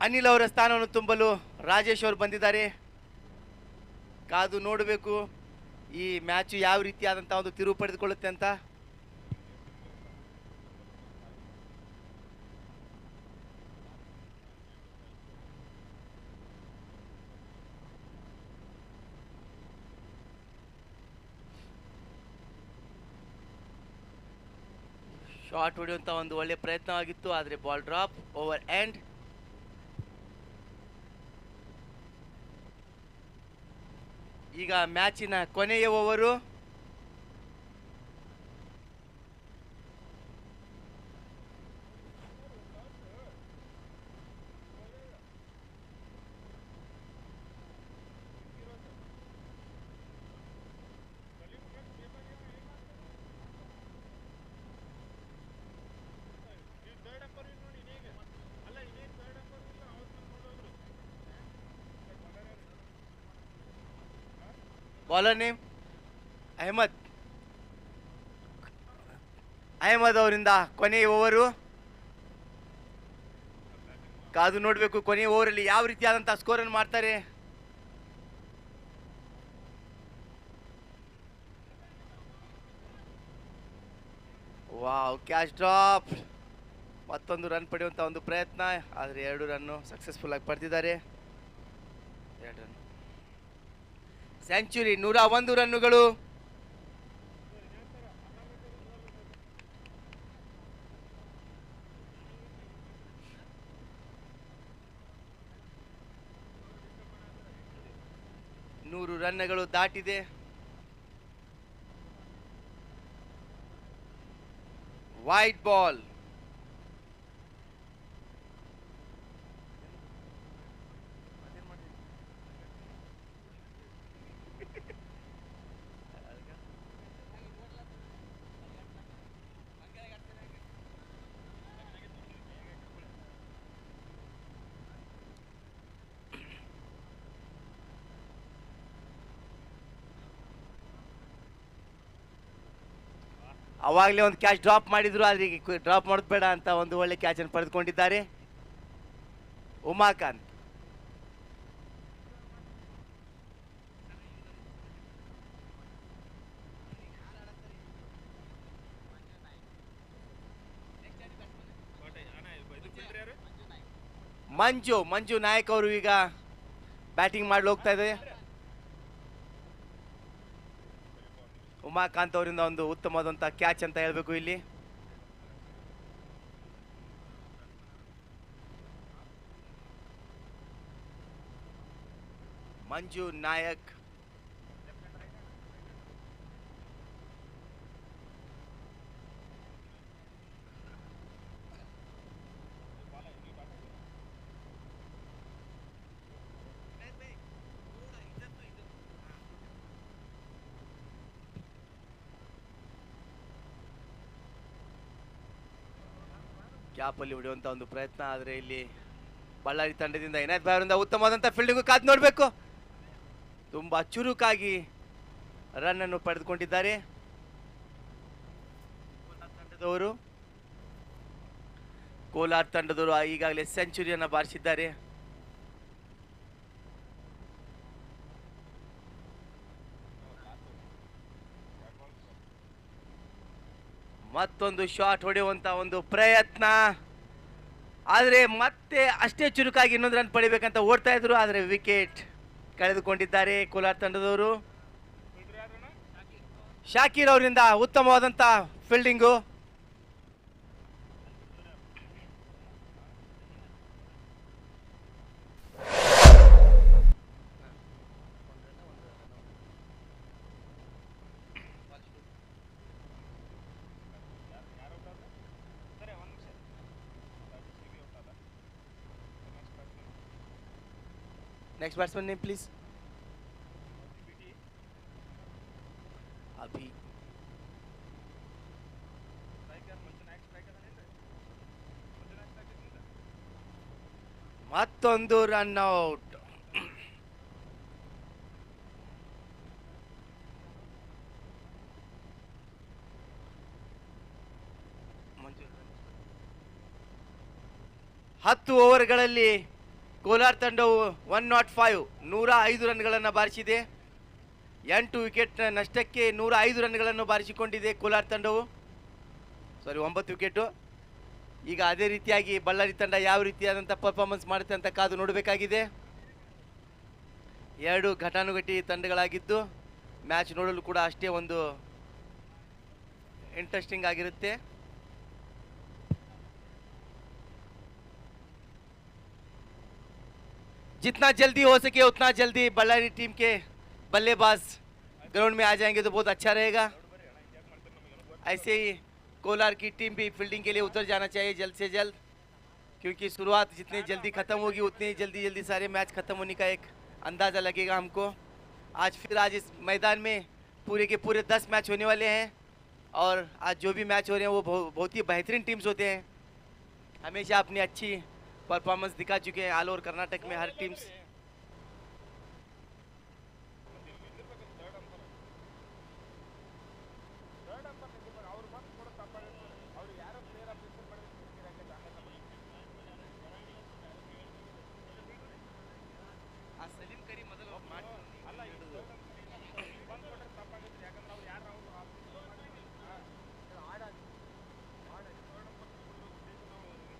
ಅನಿಲ್ ಅವರ ಸ್ಥಾನವನ್ನು ತುಂಬಲು ರಾಜೇಶ್ ಅವರು ಬಂದಿದ್ದಾರೆ. ಕಾದು ನೋಡಬೇಕು ಈ ಮ್ಯಾಚು ಯಾವ ರೀತಿಯಾದಂಥ ಒಂದು ತಿರುವು ಪಡೆದುಕೊಳ್ಳುತ್ತೆ ಅಂತ. ಶಾಟ್ ಹೊಡೆಯುವಂಥ ಒಂದು ಒಳ್ಳೆ ಪ್ರಯತ್ನವಾಗಿತ್ತು, ಆದರೆ ಬಾಲ್ ಡ್ರಾಪ್. Over end. ಈಗ ಈಗ ಮ್ಯಾಚಿನ ಕೊನೆಯ ಓವರು. ಬಾಲರ್ ನೇಮ್ ಅಹಮದ್ ಅವರಿಂದ ಕೊನೆಯ ಓವರು. ಕಾದು ನೋಡಬೇಕು ಕೊನೆಯ ಓವರಲ್ಲಿ ಯಾವ ರೀತಿಯಾದಂತಹ ಸ್ಕೋರ್ ಅನ್ನು ಮಾಡ್ತಾರೆ. Wow, catch drop. ಮತ್ತೊಂದು ರನ್ ಪಡೆಯುವಂತ ಒಂದು ಪ್ರಯತ್ನ, ಆದರೆ 2 ರನ್ನು ಸಕ್ಸಸ್ಫುಲ್ ಆಗಿ ಪಡೆದಿದ್ದಾರೆ. 2 ರನ್ ಸೆಂಚುರಿ, 101 ರನ್ನುಗಳು. ನೂರು ರನ್ನುಗಳು ದಾಟಿದೆ. White ball. ಅವಾಗಲೇ ಒಂದು ಕ್ಯಾಚ್ ಡ್ರಾಪ್ ಮಾಡಿದ್ರು, ಆದ್ರೆ ಈಗ ಡ್ರಾಪ್ ಮಾಡೋದು ಬೇಡ ಅಂತ ಒಂದು ಒಳ್ಳೆ ಕ್ಯಾಚ್ ಅನ್ನು ಪಡೆದುಕೊಂಡಿದ್ದಾರೆ ಉಮಾಕಾಂತ್. ಮಂಜು ನಾಯಕ್ ಅವರು ಈಗ ಬ್ಯಾಟಿಂಗ್ ಮಾಡಲು ಹೋಗ್ತಾ ಇದೆ. ಉಮಾಕಾಂತ್ ಅವರಿಂದ ಒಂದು ಉತ್ತಮವಾದಂಥ ಕ್ಯಾಚ್ ಅಂತ ಹೇಳಬೇಕು ಇಲ್ಲಿ. ಮಂಜು ನಾಯಕ್ ಕ್ಯಾಪಲ್ಲಿ ಹೊಡೆಯುವಂತ ಒಂದು ಪ್ರಯತ್ನ, ಆದರೆ ಇಲ್ಲಿ ಬಳ್ಳಾರಿ ತಂಡದಿಂದ ಇನಾಯತ್ ಭಾಯ್ ಅವರಿಂದ ಉತ್ತಮವಾದಂಥ ಫೀಲ್ಡಿಂಗು ಕಾದು ನೋಡಬೇಕು. ತುಂಬಾ ಚುರುಕಾಗಿ ರನ್ ಅನ್ನು ಪಡೆದುಕೊಂಡಿದ್ದಾರೆ ಕೋಲಾರ ತಂಡದವರು. ಈಗಾಗಲೇ ಸೆಂಚುರಿಯನ್ನು ಬಾರಿಸಿದ್ದಾರೆ. ಮತ್ತೊಂದು ಶಾಟ್ ಹೊಡೆಯುವಂತ ಒಂದು ಪ್ರಯತ್ನ, ಆದರೆ ಮತ್ತೆ ಅಷ್ಟೇ ಚುರುಕಾಗಿ ಇನ್ನೊಂದು ರನ್ ಪಡಿಬೇಕಂತ ಓಡ್ತಾ ಇದ್ರು, ಆದರೆ ವಿಕೆಟ್ ಕಳೆದುಕೊಂಡಿದ್ದಾರೆ ಕೋಲಾರ ತಂಡದವರು. ಶಾಕೀರ್ ಅವರಿಂದ ಉತ್ತಮವಾದಂತ fielding. Next batsman name please. Abhi. ಮತ್ತೊಂದು ರನ್ ಔಟ್. ಹತ್ತು ಓವರ್ಗಳಲ್ಲಿ ಕೋಲಾರ ತಂಡವು 105 105 ರನ್ಗಳನ್ನು ಬಾರಿಸಿದೆ. 8 ವಿಕೆಟ್ ನಷ್ಟಕ್ಕೆ 105 ರನ್ಗಳನ್ನು ಬಾರಿಸಿಕೊಂಡಿದೆ ಕೋಲಾರ ತಂಡವು. 9 ವಿಕೆಟು. ಈಗ ಅದೇ ರೀತಿಯಾಗಿ ಬಳ್ಳಾರಿ ತಂಡ ಯಾವ ರೀತಿಯಾದಂಥ ಪರ್ಫಾರ್ಮೆನ್ಸ್ ಮಾಡುತ್ತೆ ಅಂತ ಕಾದು ನೋಡಬೇಕಾಗಿದೆ. 2 ಘಟಾನುಘಟಿ ತಂಡಗಳಾಗಿದ್ದು ಮ್ಯಾಚ್ ನೋಡಲು ಕೂಡ ಅಷ್ಟೇ ಒಂದು ಇಂಟ್ರೆಸ್ಟಿಂಗ್ ಆಗಿರುತ್ತೆ. जितना जल्दी हो सके उतना जल्दी बल्लारी टीम के बल्लेबाज ग्राउंड में आ जाएंगे तो बहुत अच्छा रहेगा। ऐसे ही कोलार की टीम भी फील्डिंग के लिए उतर जाना चाहिए जल्द से जल्द, क्योंकि शुरुआत जितनी जल्दी ख़त्म होगी उतनी जल्दी जल्दी सारे मैच ख़त्म होने का एक अंदाज़ा लगेगा हमको। आज इस मैदान में पूरे के पूरे 10 मैच होने वाले हैं, और आज जो भी मैच हो रहे हैं वो बहुत ही बेहतरीन टीम्स होते हैं। हमेशा अपनी अच्छी परफॉर्मेंस दिखा चुके हैं ऑल ओवर कर्नाटक में हर टीम्स।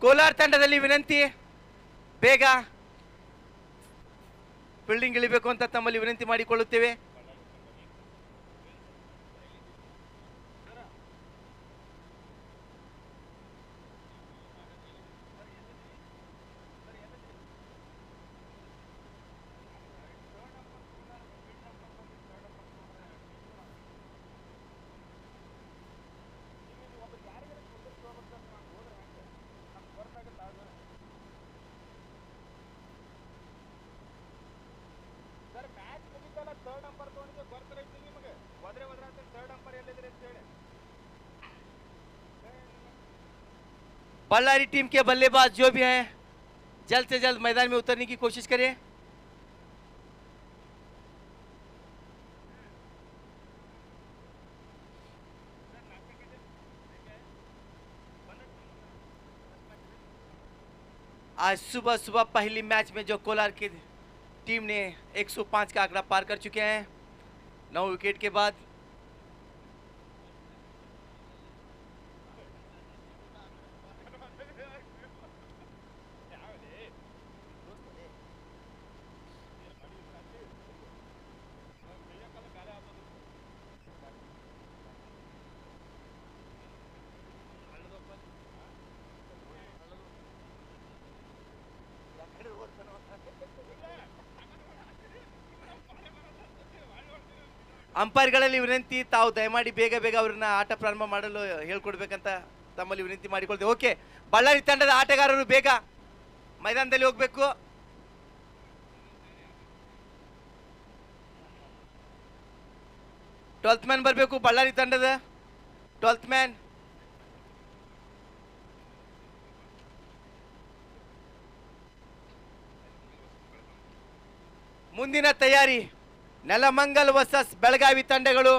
ಕೋಲಾರ ತಂಡದಲ್ಲಿ ವಿನಂತಿ, ಬೇಗ ಫೀಲ್ಡಿಂಗ್ ಇಳಿಬೇಕು ಅಂತ ತಮ್ಮಲ್ಲಿ ವಿನಂತಿ ಮಾಡಿಕೊಳ್ಳುತ್ತೇವೆ. बल्लारी टीम के बल्लेबाज जो भी हैं जल्द से जल्द मैदान में उतरने की कोशिश करें। आज सुबह सुबह पहली मैच में जो कोलार की टीम ने 105 का आंकड़ा पार कर चुके हैं 9 विकेट के बाद। ಅಂಪೈರ್ಗಳಲ್ಲಿ ವಿನಂತಿ, ತಾವು ದಯಮಾಡಿ ಬೇಗ ಬೇಗ ಅವ್ರನ್ನ ಆಟ ಪ್ರಾರಂಭ ಮಾಡಲು ಹೇಳ್ಕೊಡ್ಬೇಕಂತ ತಮ್ಮಲ್ಲಿ ವಿನಂತಿ ಮಾಡಿಕೊಳ್ತೇವೆ. ಓಕೆ, ಬಳ್ಳಾರಿ ತಂಡದ ಆಟಗಾರರು ಬೇಗ ಮೈದಾನದಲ್ಲಿ ಹೋಗ್ಬೇಕು. ಟ್ವೆಲ್ತ್ ಮ್ಯಾನ್ ಬರಬೇಕು, ಬಳ್ಳಾರಿ ತಂಡದ 12th ಮ್ಯಾನ್. ಮುಂದಿನ ತಯಾರಿ ನೆಲಮಂಗಲ್ ವರ್ಸಸ್ ಬೆಳಗಾವಿ ತಂಡಗಳು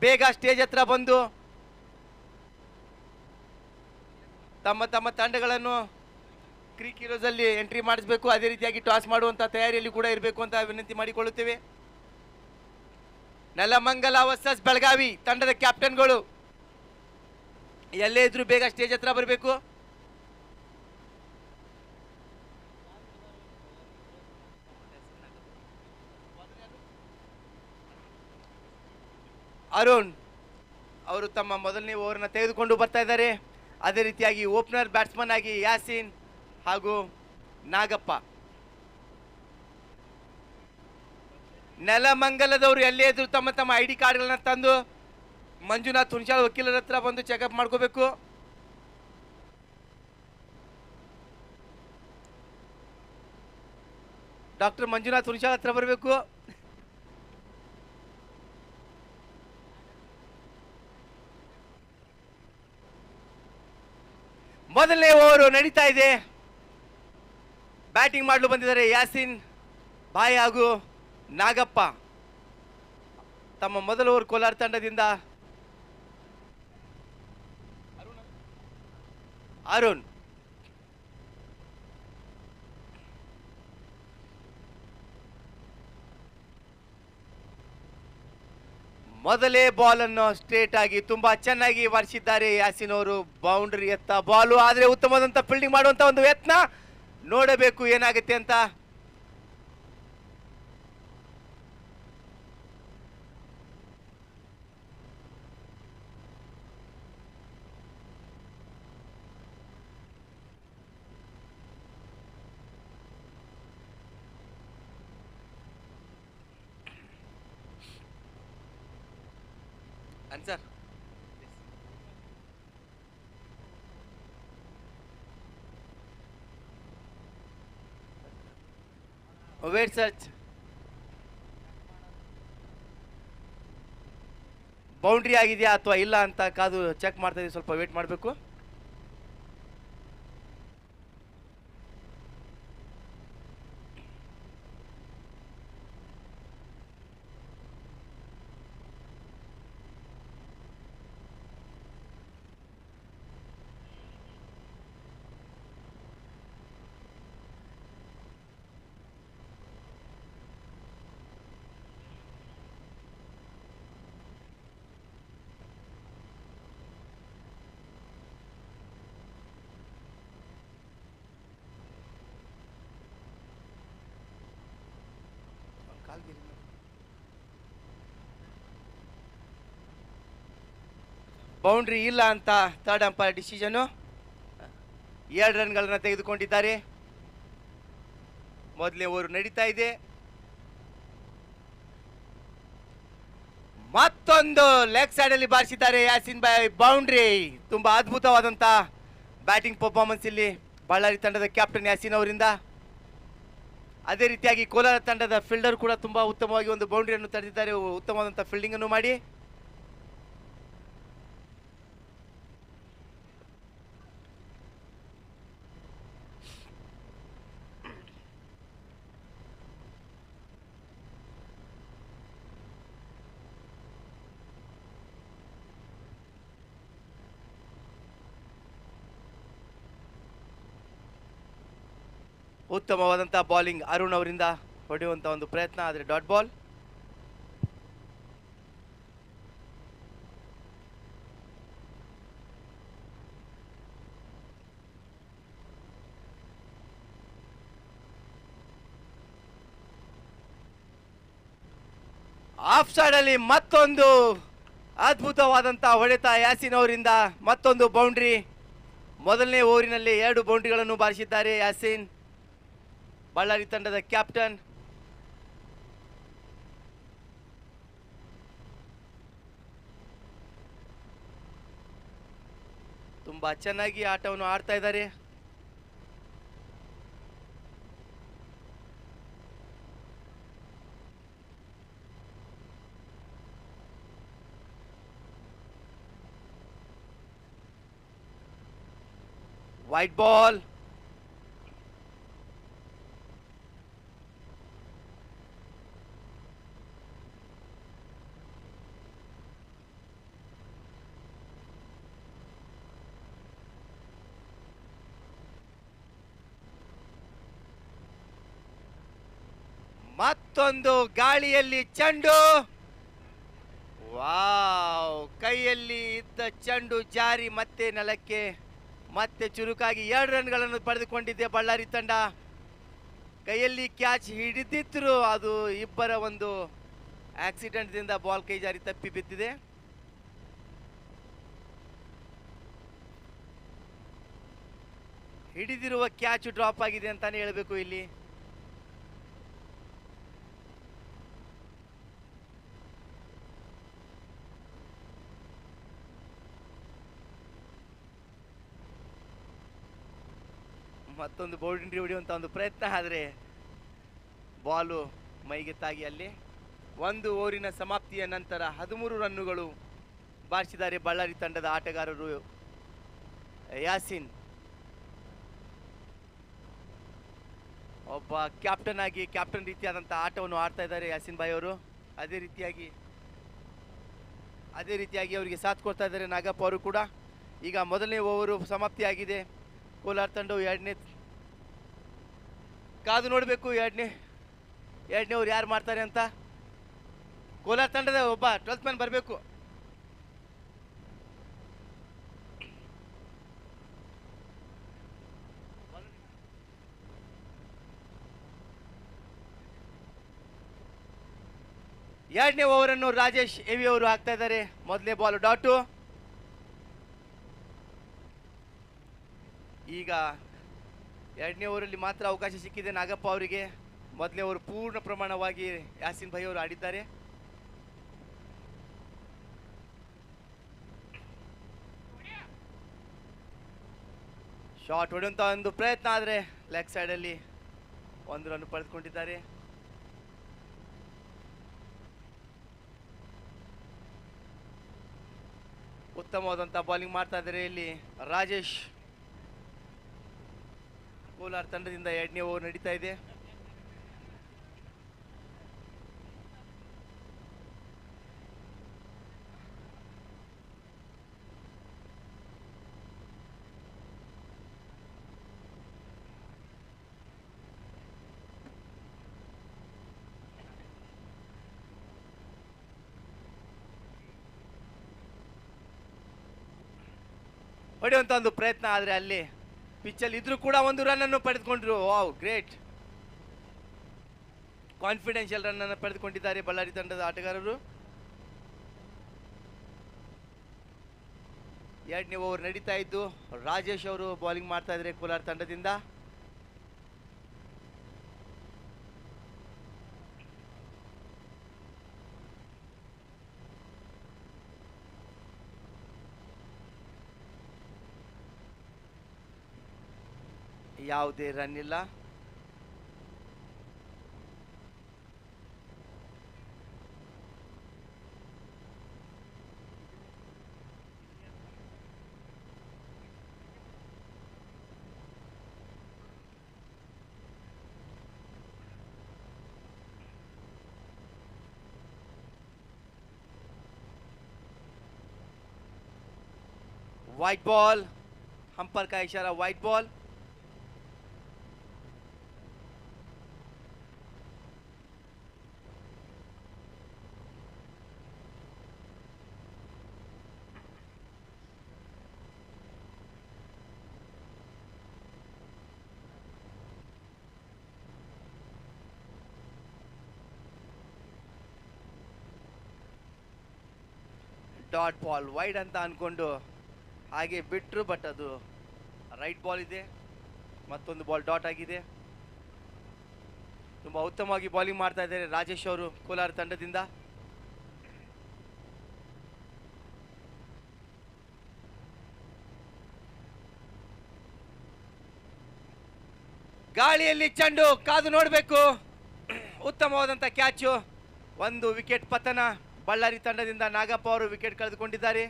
ಬೇಗ ಸ್ಟೇಜ್ ಹತ್ರ ಬಂದು ತಮ್ಮ ತಮ್ಮ ತಂಡಗಳನ್ನು ಕ್ರೀಕ್ ಹೀರೋಸ್ ಅಲ್ಲಿ ಎಂಟ್ರಿ ಮಾಡಿಸಬೇಕು. ಅದೇ ರೀತಿಯಾಗಿ ಟಾಸ್ ಮಾಡುವಂತ ತಯಾರಿಯಲ್ಲಿ ಕೂಡ ಇರಬೇಕು ಅಂತ ವಿನಂತಿ ಮಾಡಿಕೊಳ್ಳುತ್ತೇವೆ. ನೆಲಮಂಗಲ ವರ್ಸಸ್ ಬೆಳಗಾವಿ ತಂಡದ ಕ್ಯಾಪ್ಟನ್ಗಳು ಎಲ್ಲೇ ಇದ್ರೂ ಬೇಗ ಸ್ಟೇಜ್ ಹತ್ರ ಬರಬೇಕು. ಅರುಣ್ ಅವರು ತಮ್ಮ ಮೊದಲನೇ ಓವರ್ನ ತೆಗೆದುಕೊಂಡು ಬರ್ತಾ ಇದ್ದಾರೆ. ಅದೇ ರೀತಿಯಾಗಿ ಓಪನರ್ ಬ್ಯಾಟ್ಸ್ಮನ್ ಆಗಿ ಯಾಸೀನ್ ಹಾಗೂ ನಾಗಪ್ಪ. ನೆಲಮಂಗಲದವರು ಎಲ್ಲೇ ಇದ್ರು ತಮ್ಮ ತಮ್ಮ ID ಕಾರ್ಡ್ಗಳನ್ನ ತಂದು ಮಂಜುನಾಥ್ ಹುಣಸಾಳ್ ವಕೀಲರ ಹತ್ರ ಬಂದು ಚೆಕಪ್ ಮಾಡ್ಕೋಬೇಕು. ಡಾಕ್ಟರ್ ಮಂಜುನಾಥ್ ಹುಣಸಾಳ್ ಹತ್ರ ಬರಬೇಕು. ಮೊದಲನೇ ಓವರ್ ನಡೀತಾ ಇದೆ. ಬ್ಯಾಟಿಂಗ್ ಮಾಡಲು ಬಂದಿದ್ದಾರೆ ಯಾಸೀನ್ ಬಾಯ್ ಹಾಗೂ ನಾಗಪ್ಪ. ತಮ್ಮ ಮೊದಲ ಓವರ್ ಕೋಲಾರ ತಂಡದಿಂದ ಅರುಣ್. ಮೊದಲೇ ಬಾಲ್ ಅನ್ನು ಸ್ಟ್ರೇಟ್ ಆಗಿ ತುಂಬಾ ಚೆನ್ನಾಗಿ ಬಾರಿಸಿದ್ದಾರೆ ಯಾಸಿನ್ ಅವರು. ಬೌಂಡ್ರಿ ಎತ್ತ ಬಾಲು, ಆದ್ರೆ ಉತ್ತಮವಾದಂತ ಫೀಲ್ಡಿಂಗ್ ಮಾಡುವಂತ ಒಂದು ಯತ್ನ. ನೋಡಬೇಕು ಏನಾಗುತ್ತೆ ಅಂತ. Answer wait search. ಬೌಂಡ್ರಿ ಆಗಿದೆಯಾ ಅಥವಾ ಇಲ್ಲ ಅಂತ ಕಾದು ಚೆಕ್ ಮಾಡ್ತಾ ಇದೀವಿ, ಸ್ವಲ್ಪ ವೇಟ್ ಮಾಡಬೇಕು. ಬೌಂಡ್ರಿ ಇಲ್ಲ ಅಂತ ಥರ್ಡ್ ಅಂಪೈರ್ ಡಿಸಿಷನು. 2 ರನ್ಗಳನ್ನ ತೆಗೆದುಕೊಂಡಿದ್ದಾರೆ. ಮೊದಲನೇ ಓವರ್ ನಡೀತಾ ಇದೆ. ಮತ್ತೊಂದು ಲೆಗ್ ಸೈಡ್ ಅಲ್ಲಿ ಬಾರಿಸಿದ್ದಾರೆ ಯಾಸಿನ್ ಭಾಯ್. ಬೌಂಡ್ರಿ. ತುಂಬಾ ಅದ್ಭುತವಾದಂತ ಬ್ಯಾಟಿಂಗ್ ಪರ್ಫಾರ್ಮೆನ್ಸ್ ಇಲ್ಲಿ ಬಳ್ಳಾರಿ ತಂಡದ ಕ್ಯಾಪ್ಟನ್ ಯಾಸಿನ್ ಅವರಿಂದ. ಅದೇ ರೀತಿಯಾಗಿ ಕೋಲಾರ ತಂಡದ ಫೀಲ್ಡರ್ ಕೂಡ ತುಂಬಾ ಉತ್ತಮವಾಗಿ ಒಂದು ಬೌಂಡ್ರಿಯನ್ನು ತಡೆದಿದ್ದಾರೆ, ಉತ್ತಮವಾದಂಥ ಫೀಲ್ಡಿಂಗ್ ಅನ್ನು ಮಾಡಿ. ಉತ್ತಮವಾದಂಥ ಬಾಲಿಂಗ್ ಅರುಣ್ ಅವರಿಂದ ಹೊಡೆಯುವಂಥ ಒಂದು ಪ್ರಯತ್ನ, ಆದರೆ ಡಾಟ್ ಬಾಲ್. ಆಫ್ ಸೈಡ್ ಅಲ್ಲಿ ಮತ್ತೊಂದು ಅದ್ಭುತವಾದಂಥ ಹೊಡೆತ ಯಾಸಿನ್ ಅವರಿಂದ. ಮತ್ತೊಂದು ಬೌಂಡ್ರಿ. ಮೊದಲನೇ ಓವರಿನಲ್ಲಿ 2 ಬೌಂಡ್ರಿಗಳನ್ನು ಬಾರಿಸಿದ್ದಾರೆ ಯಾಸಿನ್, ಬಳ್ಳಾರಿ ತಂಡದ ಕ್ಯಾಪ್ಟನ್. ತುಂಬಾ ಚೆನ್ನಾಗಿ ಆಟವನ್ನು ಆಡ್ತಾ ಇದ್ದಾರೆ. White ball. ಮತ್ತೊಂದು ಗಾಳಿಯಲ್ಲಿ ಚೆಂಡು. ವಾವ್, ಕೈಯಲ್ಲಿ ಇದ್ದ ಚೆಂಡು ಜಾರಿ ಮತ್ತೆ ನೆಲಕ್ಕೆ, ಮತ್ತೆ ಚುರುಕಾಗಿ 2 ರನ್ಗಳನ್ನು ಪಡೆದುಕೊಂಡಿದೆ ಬಳ್ಳಾರಿ ತಂಡ. ಕೈಯಲ್ಲಿ ಕ್ಯಾಚ್ ಹಿಡಿದಿದ್ರು ಅದು ಇಬ್ಬರ ಒಂದು ಆಕ್ಸಿಡೆಂಟ್ದಿಂದ ಬಾಲ್ ಕೈ ಜಾರಿ ತಪ್ಪಿ ಬಿದ್ದಿದೆ. ಹಿಡಿದಿರುವ ಕ್ಯಾಚ್ ಡ್ರಾಪ್ ಆಗಿದೆ ಅಂತಾನೆ ಹೇಳಬೇಕು ಇಲ್ಲಿ. ಮತ್ತೊಂದು ಬೌಂಡ್ರಿ ಹೊಡೆಯುವಂಥ ಒಂದು ಪ್ರಯತ್ನ, ಆದರೆ ಬಾಲು ಮೈಗೆ ತಾಗಿ ಅಲ್ಲಿ. 1 ಓವರಿನ ಸಮಾಪ್ತಿಯ ನಂತರ 13 ರನ್ನುಗಳು ಬಾರಿಸಿದ್ದಾರೆ ಬಳ್ಳಾರಿ ತಂಡದ ಆಟಗಾರರು. ಯಾಸಿನ್ ಒಬ್ಬ ಕ್ಯಾಪ್ಟನ್ ಆಗಿ ಕ್ಯಾಪ್ಟನ್ ರೀತಿಯಾದಂಥ ಆಟವನ್ನು ಆಡ್ತಾ ಇದ್ದಾರೆ ಯಾಸಿನ್ ಭಾಯ್ ಅವರು. ಅದೇ ರೀತಿಯಾಗಿ ಅವರಿಗೆ ಸಾಥ್ ಕೊಡ್ತಾ ಇದ್ದಾರೆ ನಾಗಪ್ಪ ಅವರು ಕೂಡ. ಈಗ ಮೊದಲನೇ ಓವರು ಸಮಾಪ್ತಿಯಾಗಿದೆ. ಕೋಲಾರ ತಂಡವು ಕಾದು ನೋಡಬೇಕು ಎರಡನೇ ಓವರ್ ಯಾರು ಮಾಡ್ತಾರೆ ಅಂತ. ಕೋಲಾರ ತಂಡದ ಒಬ್ಬ 12th ಮ್ಯಾನ್ ಬರಬೇಕು. ಎರಡನೇ ಓವರನ್ನು ರಾಜೇಶ್ ಎವಿ ಅವರು ಹಾಕ್ತಾ ಇದ್ದಾರೆ. ಮೊದಲನೇ ಬಾಲ್ ಡಾಟು. ಈಗ ಎರಡನೇ ಓವರಲ್ಲಿ ಮಾತ್ರ ಅವಕಾಶ ಸಿಕ್ಕಿದೆ ನಾಗಪ್ಪ ಅವರಿಗೆ. ಮೊದಲನೇ ಓವರ್ ಪೂರ್ಣ ಪ್ರಮಾಣವಾಗಿ ಯಾಸಿನ್ ಭಾಯ್ ಅವರು ಆಡಿದ್ದಾರೆ. ಶಾಟ್ ಹೊಡೆಯುವಂಥ ಒಂದು ಪ್ರಯತ್ನ ಆದರೆ ಲೆಗ್ ಸೈಡಲ್ಲಿ 1 ರನ್ ಪಡೆದುಕೊಂಡಿದ್ದಾರೆ. ಉತ್ತಮವಾದಂಥ ಬೌಲಿಂಗ್ ಮಾಡ್ತಾ ಇದ್ದಾರೆ ಇಲ್ಲಿ ರಾಜೇಶ್. ಕೋಲಾರ ತಂಡದಿಂದ 2ನೇ ಓವರ್ ನಡೀತಾ ಇದೆ. ಹೊಡೆಯುವಂಥ ಒಂದು ಪ್ರಯತ್ನ ಆದರೆ ಅಲ್ಲಿ ಪಿಚ್ಚಲ್ಲಿ ಇದ್ರೂ ಕೂಡ 1 ರನ್ ಅನ್ನು ಪಡೆದುಕೊಂಡ್ರು. Wow, great. ಕಾನ್ಫಿಡೆನ್ಷಿಯಲ್ ರನ್ ಅನ್ನು ಪಡೆದುಕೊಂಡಿದ್ದಾರೆ ಬಳ್ಳಾರಿ ತಂಡದ ಆಟಗಾರರು. 2ನೇ ಓವರ್ ನಡೀತಾ ಇದ್ದು ರಾಜೇಶ್ ಅವರು ಬೌಲಿಂಗ್ ಮಾಡ್ತಾ ಇದ್ದಾರೆ ಕೋಲಾರ ತಂಡದಿಂದ. ಯಾವುದೇ ರನ್ ಇಲ್ಲ. ವೈಟ್ ಬಾಲ್, ಹಂಪರ್ का इशारा, white ball. Dot ball wide ಅಂತ ಅನ್ಕೊಂಡು ಹಾಗೆ ಬಿಟ್ರು, ಬಟ್ ಅದು ರೈಟ್ ಬಾಲ್ ಇದೆ. ಮತ್ತೊಂದು ಬಾಲ್ ಡಾಟ್ ಆಗಿದೆ. ತುಂಬಾ ಉತ್ತಮವಾಗಿ ಬೌಲಿಂಗ್ ಮಾಡ್ತಾ ಇದ್ದಾರೆ ರಾಜೇಶ್ ಅವರು ಕೋಲಾರ ತಂಡದಿಂದ. ಗಾಳಿಯಲ್ಲಿ ಚೆಂಡು ಕಾದು ನೋಡಬೇಕು. ಉತ್ತಮವಾದಂಥ ಕ್ಯಾಚು. 1 ವಿಕೆಟ್ ಪತನ. ಬಳ್ಳಾರಿ ತಂಡದಿಂದ ನಾಗಪ್ಪ ಅವರು ವಿಕೆಟ್ ಕಳೆದುಕೊಂಡಿದ್ದಾರೆ.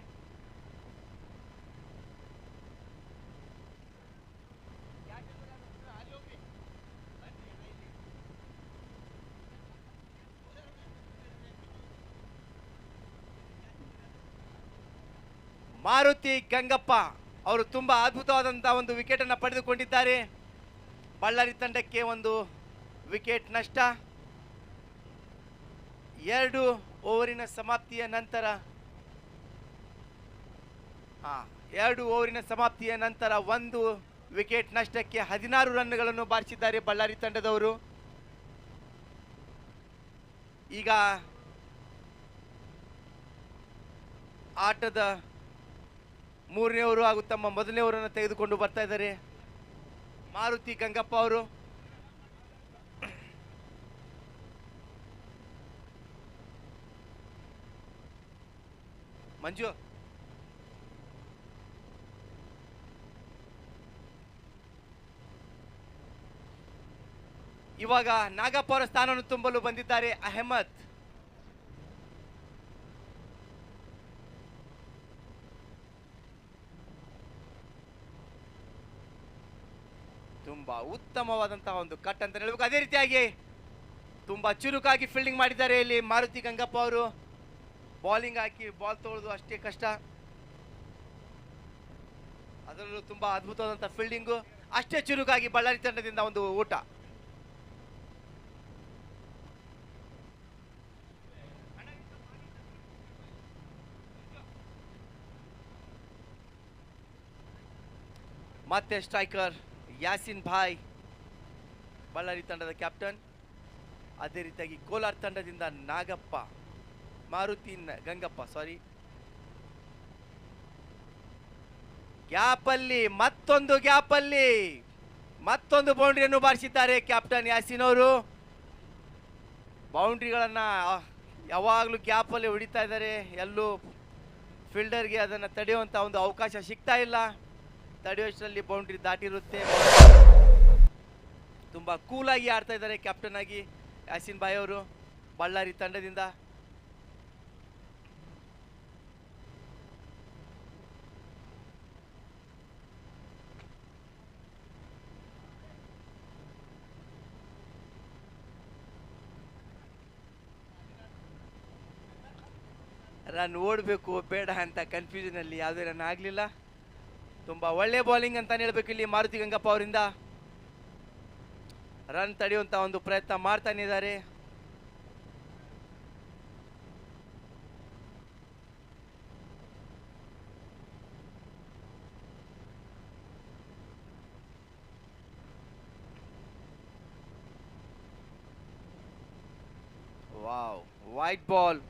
ಮಾರುತಿ ಗಂಗಪ್ಪ ಅವರು ತುಂಬಾ ಅದ್ಭುತವಾದಂತಹ ಒಂದು ವಿಕೆಟ್ ಅನ್ನು ಪಡೆದುಕೊಂಡಿದ್ದಾರೆ. ಬಳ್ಳಾರಿ ತಂಡಕ್ಕೆ 1 ವಿಕೆಟ್ ನಷ್ಟ. 2 ಓವರಿನ ಸಮಾಪ್ತಿಯ ನಂತರ 1 ವಿಕೆಟ್ ನಷ್ಟಕ್ಕೆ 16 ರನ್ಗಳನ್ನು ಬಾರಿಸಿದ್ದಾರೆ ಬಳ್ಳಾರಿ ತಂಡದವರು. ಈಗ ಆಟದ 3ನೇ ಓವರ್ ಹಾಗೂ ತಮ್ಮ ಮೊದಲನೇ ಓವರನ್ನು ತೆಗೆದುಕೊಂಡು ಬರ್ತಾ ಇದ್ದಾರೆ ಮಾರುತಿ ಗಂಗಪ್ಪ ಅವರು. ಮಂಜು, ಇವಾಗ ನಾಗಪ್ಪ ಅವರ ಸ್ಥಾನವನ್ನು ತುಂಬಲು ಬಂದಿದ್ದಾರೆ ಅಹಮದ್. ತುಂಬಾ ಉತ್ತಮವಾದಂತಹ ಒಂದು ಕಟ್ ಅಂತ ಹೇಳಬೇಕು. ಅದೇ ರೀತಿಯಾಗಿ ತುಂಬಾ ಚುರುಕಾಗಿ ಫೀಲ್ಡಿಂಗ್ ಮಾಡಿದ್ದಾರೆ ಇಲ್ಲಿ ಮಾರುತಿ ಗಂಗಪ್ಪ ಅವರು. ಬೌಲಿಂಗ್ ಹಾಕಿ ಬಾಲ್ ತೊಗೊಳ್ಳೋದು ಅಷ್ಟೇ ಕಷ್ಟ, ಅದರಲ್ಲೂ ತುಂಬಾ ಅದ್ಭುತವಾದಂತಹ ಫೀಲ್ಡಿಂಗು. ಅಷ್ಟೇ ಚುರುಕಾಗಿ ಬಳ್ಳಾರಿ ತಂಡದಿಂದ ಒಂದು ಊಟ. ಮತ್ತೆ ಸ್ಟ್ರೈಕರ್ ಯಾಸಿನ್ ಭಾಯ್, ಬಳ್ಳಾರಿ ತಂಡದ ಕ್ಯಾಪ್ಟನ್. ಅದೇ ರೀತಿಯಾಗಿ ಕೋಲಾರ ತಂಡದಿಂದ ನಾಗಪ್ಪ, ಮಾರುತಿ ಗಂಗಪ್ಪ ಸಾರಿ. ಗ್ಯಾಪಲ್ಲಿ ಮತ್ತೊಂದು ಬೌಂಡ್ರಿಯನ್ನು ಬಾರಿಸಿದ್ದಾರೆ ಕ್ಯಾಪ್ಟನ್ ಯಾಸಿನ್ ಅವರು. ಬೌಂಡ್ರಿಗಳನ್ನ ಯಾವಾಗಲೂ ಗ್ಯಾಪಲ್ಲಿ ಹೊಡಿತಾ ಇದ್ದಾರೆ. ಎಲ್ಲೂ ಫೀಲ್ಡರ್ಗೆ ಅದನ್ನು ತಡೆಯುವಂಥ ಒಂದು ಅವಕಾಶ ಸಿಗ್ತಾ ಇಲ್ಲ. ತಡೆಯುವಷ್ಟರಲ್ಲಿ ಬೌಂಡ್ರಿ ದಾಟಿರುತ್ತೆ. ತುಂಬ ಕೂಲಾಗಿ ಆಡ್ತಾ ಇದ್ದಾರೆ ಕ್ಯಾಪ್ಟನ್ ಆಗಿ ಯಾಸಿನ್ ಭಾಯ್ ಅವರು ಬಳ್ಳಾರಿ ತಂಡದಿಂದ. ರನ್ ಓಡಬೇಕು ಬೇಡ ಅಂತ ಕನ್ಫ್ಯೂಷನಲ್ಲಿ ಯಾವುದೇ ರನ್ ಆಗಲಿಲ್ಲ. ತುಂಬ ಒಳ್ಳೆ ಬೌಲಿಂಗ್ ಅಂತಾನೆ ಹೇಳ್ಬೇಕು ಇಲ್ಲಿ ಮಾರುತಿ ಗಂಗಪ್ಪ ಅವರಿಂದ. ರನ್ ತಡೆಯುವಂಥ ಒಂದು ಪ್ರಯತ್ನ ಮಾಡ್ತಾನೆ ಇದ್ದಾರೆ. Wow, white ball.